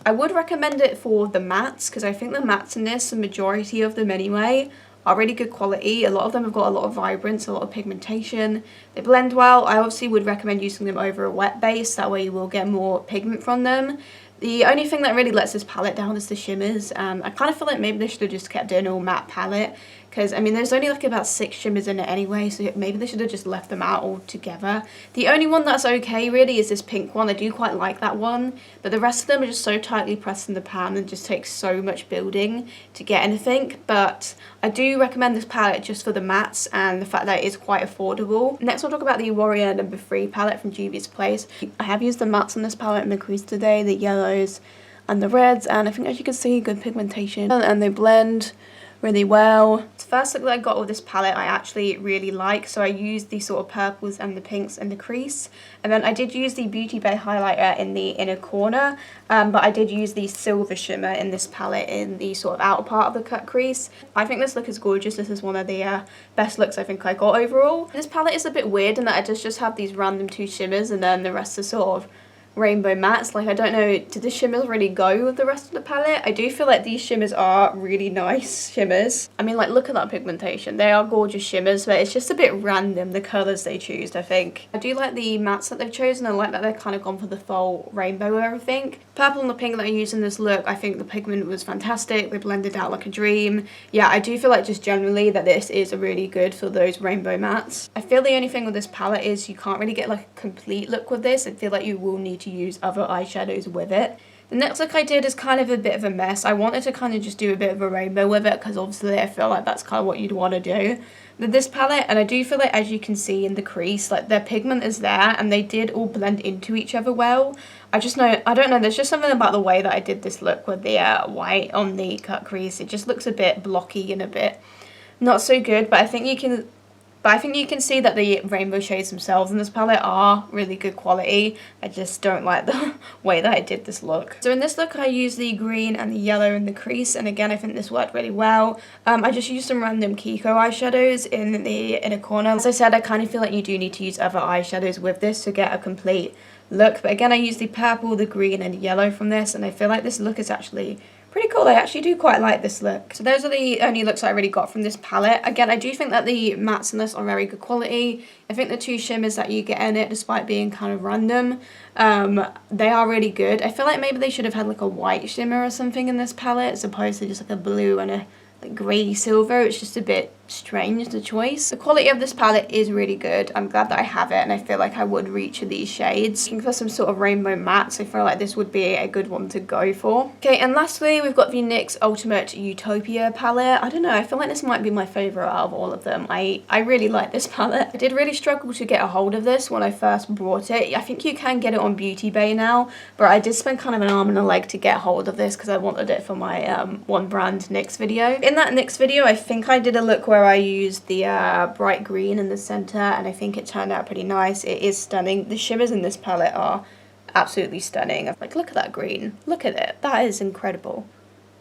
I would recommend it for the mattes, because I think the mattes in this, the majority of them anyway, are really good quality. A lot of them have got a lot of vibrance, a lot of pigmentation. They blend well. I obviously would recommend using them over a wet base. That way you will get more pigment from them. The only thing that really lets this palette down is the shimmers. I kind of feel like maybe they should have just kept it an all matte palette, because I mean there's only like about 6 shimmers in it anyway, so maybe they should have just left them out altogether. The only one that's okay really is this pink one. I do quite like that one, but the rest of them are just so tightly pressed in the pan and just takes so much building to get anything. But I do recommend this palette just for the mattes and the fact that it is quite affordable. Next I'll talk about the Warrior No. 3 palette from Juvia's Place. I have used the mattes in this palette in the crease today, the yellows and the reds, and I think as you can see, good pigmentation and they blend really well. The first look that I got with this palette I actually really like, so I used the sort of purples and the pinks in the crease, and then I did use the Beauty Bay highlighter in the inner corner, but I did use the silver shimmer in this palette in the sort of outer part of the cut crease. I think this look is gorgeous. This is one of the best looks I think I got overall. This palette is a bit weird in that it does just have these random 2 shimmers and then the rest are sort of rainbow mattes. Like, I don't know, do the shimmers really go with the rest of the palette? I do feel like these shimmers are really nice shimmers. I mean, like, look at that pigmentation. They are gorgeous shimmers, but it's just a bit random, the colours they choose, I think. I do like the mattes that they've chosen. I like that they've kind of gone for the full rainbow with everything. Purple and the pink that I used in this look, I think the pigment was fantastic. They blended out like a dream. Yeah, I do feel like just generally that this is really good for those rainbow mattes. I feel the only thing with this palette is you can't really get like a complete look with this. I feel like you will need to use other eyeshadows with it. The next look I did is kind of a bit of a mess. I wanted to kind of just do a bit of a rainbow with it because obviously I feel like that's kind of what you'd want to do with this palette. And I do feel like, as you can see in the crease, like their pigment is there and they did all blend into each other well. I don't know, there's just something about the way that I did this look with the white on the cut crease. It just looks a bit blocky and a bit not so good, but I think you can see that the rainbow shades themselves in this palette are really good quality. I just don't like the way that I did this look. So in this look I used the green and the yellow in the crease, and again I think this worked really well. I just used some random Kiko eyeshadows in the inner corner. As I said, I kind of feel like you do need to use other eyeshadows with this to get a complete look. But again, I used the purple, the green and the yellow from this, and I feel like this look is actually pretty cool. I actually do quite like this look. So those are the only looks I really got from this palette. Again, I do think that the mattes in this are very good quality. I think the two shimmers that you get in it, despite being kind of random, they are really good. I feel like maybe they should have had like a white shimmer or something in this palette as opposed to just like a blue and a like grey silver. It's just a bit strange, the choice. The quality of this palette is really good. I'm glad that I have it, and I feel like I would reach these shades. Looking for some sort of rainbow mattes, I feel like this would be a good one to go for. Okay, and lastly we've got the NYX Ultimate Utopia palette. I don't know, I feel like this might be my favourite out of all of them. I really like this palette. I did really struggle to get a hold of this when I first bought it. I think you can get it on Beauty Bay now, but I did spend kind of an arm and a leg to get hold of this because I wanted it for my one brand NYX video. In that NYX video I think I did a look where I used the bright green in the center, and I think it turned out pretty nice. It is stunning. The shimmers in this palette are absolutely stunning. Like, look at that green. Look at it. That is incredible.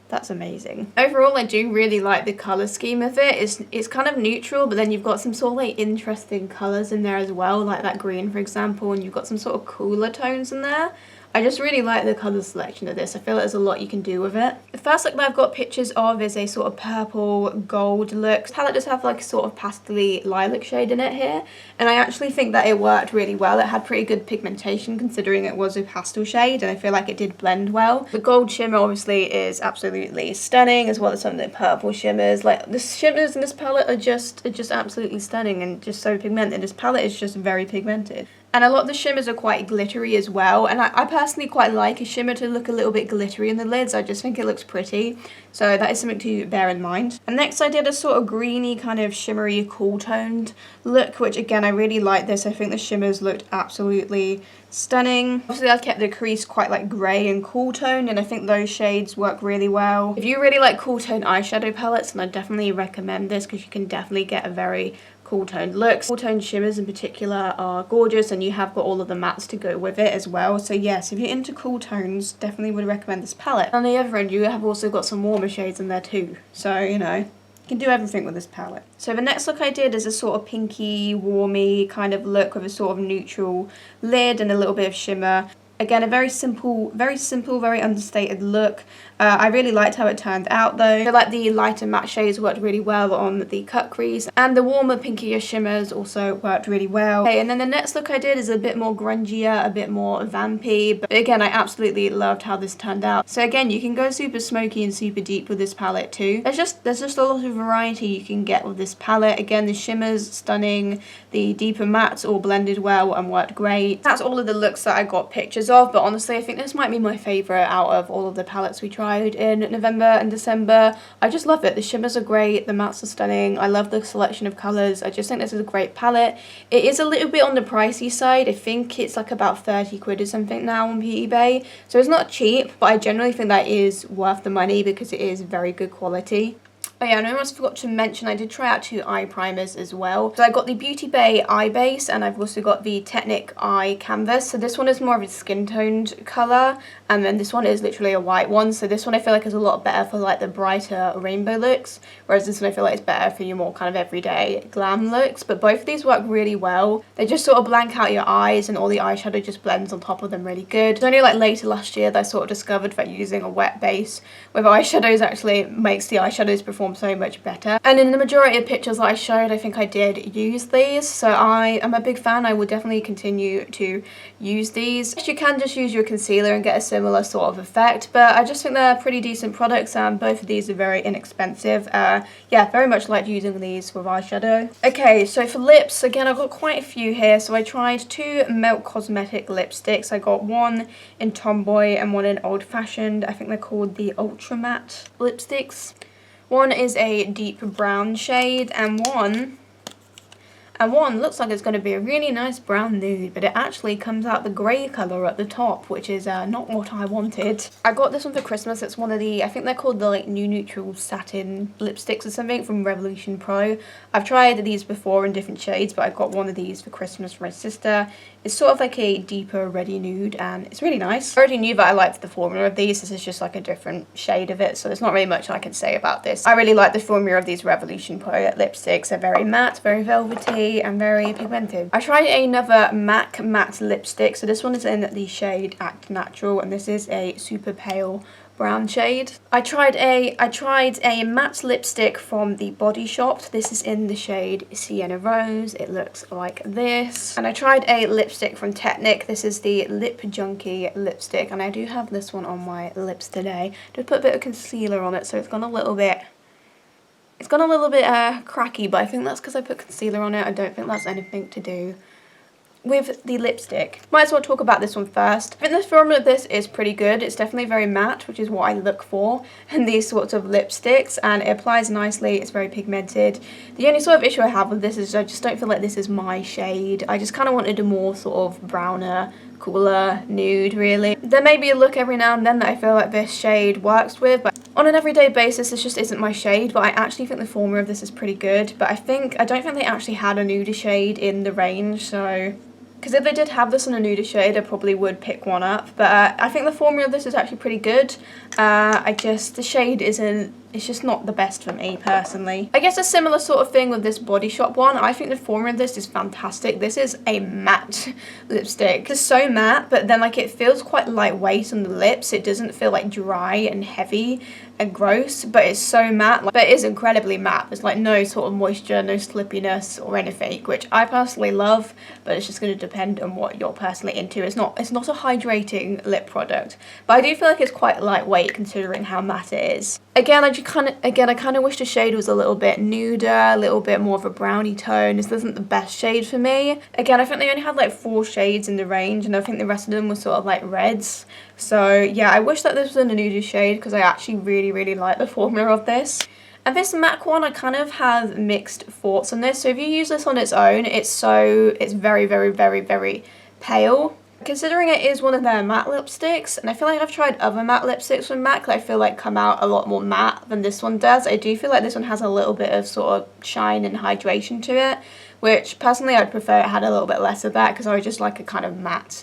That's amazing. Overall, I do really like the color scheme of it. It's kind of neutral, but then you've got some sort of like interesting colors in there as well, like that green, for example, and you've got some sort of cooler tones in there. I just really like the colour selection of this. I feel like there's a lot you can do with it. The first look that I've got pictures of is a sort of purple gold look. This palette does have like a sort of pastel-y lilac shade in it here, and I actually think that it worked really well. It had pretty good pigmentation considering it was a pastel shade, and I feel like it did blend well. The gold shimmer obviously is absolutely stunning, as well as some of the purple shimmers. Like, the shimmers in this palette are just absolutely stunning and just so pigmented. This palette is just very pigmented. And a lot of the shimmers are quite glittery as well, and I personally quite like a shimmer to look a little bit glittery in the lids. I just think it looks pretty, so that is something to bear in mind. And next I did a sort of greeny, kind of shimmery, cool toned look, which again I really like this. I think the shimmers looked absolutely stunning. Obviously I kept the crease quite like grey and cool toned, and I think those shades work really well. If you really like cool tone eyeshadow palettes, then I definitely recommend this because you can definitely get a very cool toned looks. Cool toned shimmers in particular are gorgeous, and you have got all of the mattes to go with it as well. So yes, if you're into cool tones, definitely would recommend this palette. On the other end, you have also got some warmer shades in there too. So, you know, you can do everything with this palette. So the next look I did is a sort of pinky, warmy kind of look with a sort of neutral lid and a little bit of shimmer. Again, a very simple, very understated look. I really liked how it turned out though. I feel like the lighter matte shades worked really well on the cut crease, and the warmer pinkier shimmers also worked really well. Okay, and then the next look I did is a bit more grungier, a bit more vampy, but again I absolutely loved how this turned out. So again, you can go super smoky and super deep with this palette too. There's just a lot of variety you can get with this palette. Again, the shimmers stunning, the deeper mattes all blended well and worked great. That's all of the looks that I got pictures of, but honestly I think this might be my favourite out of all of the palettes we tried in November and December. I just love it. The shimmers are great, the mattes are stunning, I love the selection of colours. I just think this is a great palette. It is a little bit on the pricey side. I think it's like about 30 quid or something now on eBay, so it's not cheap, but I generally think that is worth the money because it is very good quality. Oh yeah, and I almost forgot to mention I did try out 2 eye primers as well. So I got the Beauty Bay Eye Base and I've also got the Technic Eye Canvas. So this one is more of a skin toned colour and then this one is literally a white one. So this one I feel like is a lot better for like the brighter rainbow looks, whereas this one I feel like is better for your more kind of everyday glam looks. But both of these work really well. They just sort of blank out your eyes and all the eyeshadow just blends on top of them really good. It's only like later last year that I sort of discovered that using a wet base with eyeshadows actually makes the eyeshadows perform so much better. And in the majority of pictures that I showed, I think I did use these, so I am a big fan. I will definitely continue to use these. You can just use your concealer and get a similar sort of effect, but I just think they're pretty decent products and both of these are very inexpensive. Yeah, very much like using these with eyeshadow. Okay, so for lips, again I've got quite a few here. So I tried 2 Milk Cosmetic lipsticks. I got one in Tomboy and one in Old Fashioned. I think they're called the Ultra Matte lipsticks. One is a deep brown shade and one looks like it's going to be a really nice brown nude, but it actually comes out the grey colour at the top, which is not what I wanted. I got this one for Christmas. It's one of the, I think they're called the like New Neutral Satin lipsticks or something from Revolution Pro. I've tried these before in different shades, but I got one of these for Christmas for my sister. It's sort of like a deeper reddy nude and it's really nice. I already knew that I liked the formula of these. This is just like a different shade of it, so there's not really much I can say about this. I really like the formula of these Revolution Pro lipsticks. They're very matte, very velvety and very pigmented. I tried another MAC matte lipstick. So this one is in the shade Act Natural and this is a super pale brown shade. I tried a matte lipstick from the Body Shop. This is in the shade Sienna Rose. It looks like this. And I tried a lipstick from Technic. This is the Lip Junkie lipstick and I do have this one on my lips today. Just put a bit of concealer on it so it's gone a little bit cracky, but I think that's because I put concealer on it. I don't think that's anything to do with the lipstick. Might as well talk about this one first. I think the formula of this is pretty good. It's definitely very matte, which is what I look for in these sorts of lipsticks, and it applies nicely. It's very pigmented. The only sort of issue I have with this is I just don't feel like this is my shade. I just kind of wanted a more sort of browner, cooler nude, really. There may be a look every now and then that I feel like this shade works with, but on an everyday basis this just isn't my shade. But I actually think the formula of this is pretty good, but I don't think they actually had a nude shade in the range, so because if they did have this in a nude shade I probably would pick one up, but I think the formula of this is actually pretty good. The shade it's just not the best for me personally. I guess a similar sort of thing with this Body Shop one. I think the formula of this is fantastic. This is a matte lipstick. It's so matte, but then like it feels quite lightweight on the lips. It doesn't feel like dry and heavy and gross, but it's so matte. But it is incredibly matte. There's like no sort of moisture, no slippiness or anything, which I personally love, but it's just going to depend on what you're personally into. It's not a hydrating lip product, but I do feel like it's quite lightweight considering how matte it is. Again, I kind of wish the shade was a little bit nuder, a little bit more of a brownie tone. This isn't the best shade for me. Again, I think they only had like 4 shades in the range, and I think the rest of them were sort of like reds. So yeah, I wish that this was in a nude shade because I actually really like the formula of this. And this MAC one, I kind of have mixed thoughts on this. So if you use this on its own, it's very pale. Considering it is one of their matte lipsticks, and I feel like I've tried other matte lipsticks from MAC that I feel like come out a lot more matte than this one does, I do feel like this one has a little bit of sort of shine and hydration to it, which personally I'd prefer it had a little bit less of that because I would just like a kind of matte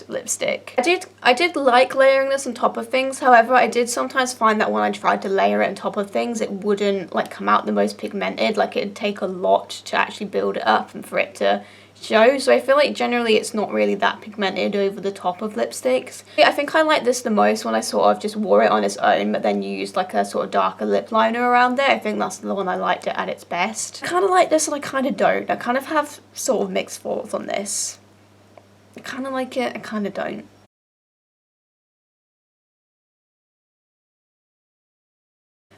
lipstick. I did like layering this on top of things. However, I did sometimes find that when I tried to layer it on top of things, it wouldn't like come out the most pigmented. Like it'd take a lot to actually build it up and for it to show. So I feel like generally it's not really that pigmented over the top of lipsticks. I think I like this the most when I sort of just wore it on its own but then used like a sort of darker lip liner around it. I think that's the one I liked it at its best. I kind of like this and I kind of don't. I kind of have sort of mixed thoughts on this. I kind of like it, I kind of don't.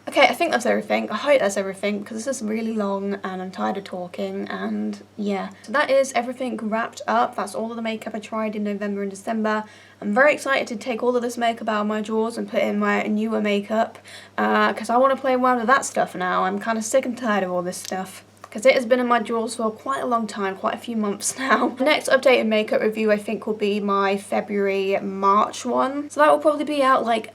Okay, I think that's everything. I hope that's everything because this is really long and I'm tired of talking, and yeah. So that is everything wrapped up. That's all of the makeup I tried in November and December. I'm very excited to take all of this makeup out of my drawers and put in my newer makeup because I want to play around with that stuff now. I'm kind of sick and tired of all this stuff, because it has been in my drawers for quite a long time, quite a few months now. The next updated makeup review I think will be my February-March one. So that will probably be out like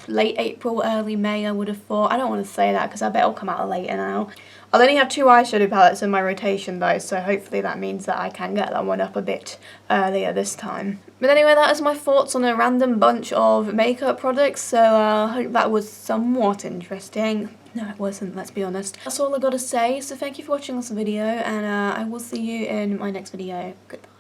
late April, early May, I would have thought. I don't want to say that because I bet it'll come out later now. I'll only have 2 eyeshadow palettes in my rotation though, so hopefully that means that I can get that one up a bit earlier this time. But anyway, that is my thoughts on a random bunch of makeup products, so I hope that was somewhat interesting. No, it wasn't, let's be honest. That's all I gotta say, so thank you for watching this video, and I will see you in my next video. Goodbye.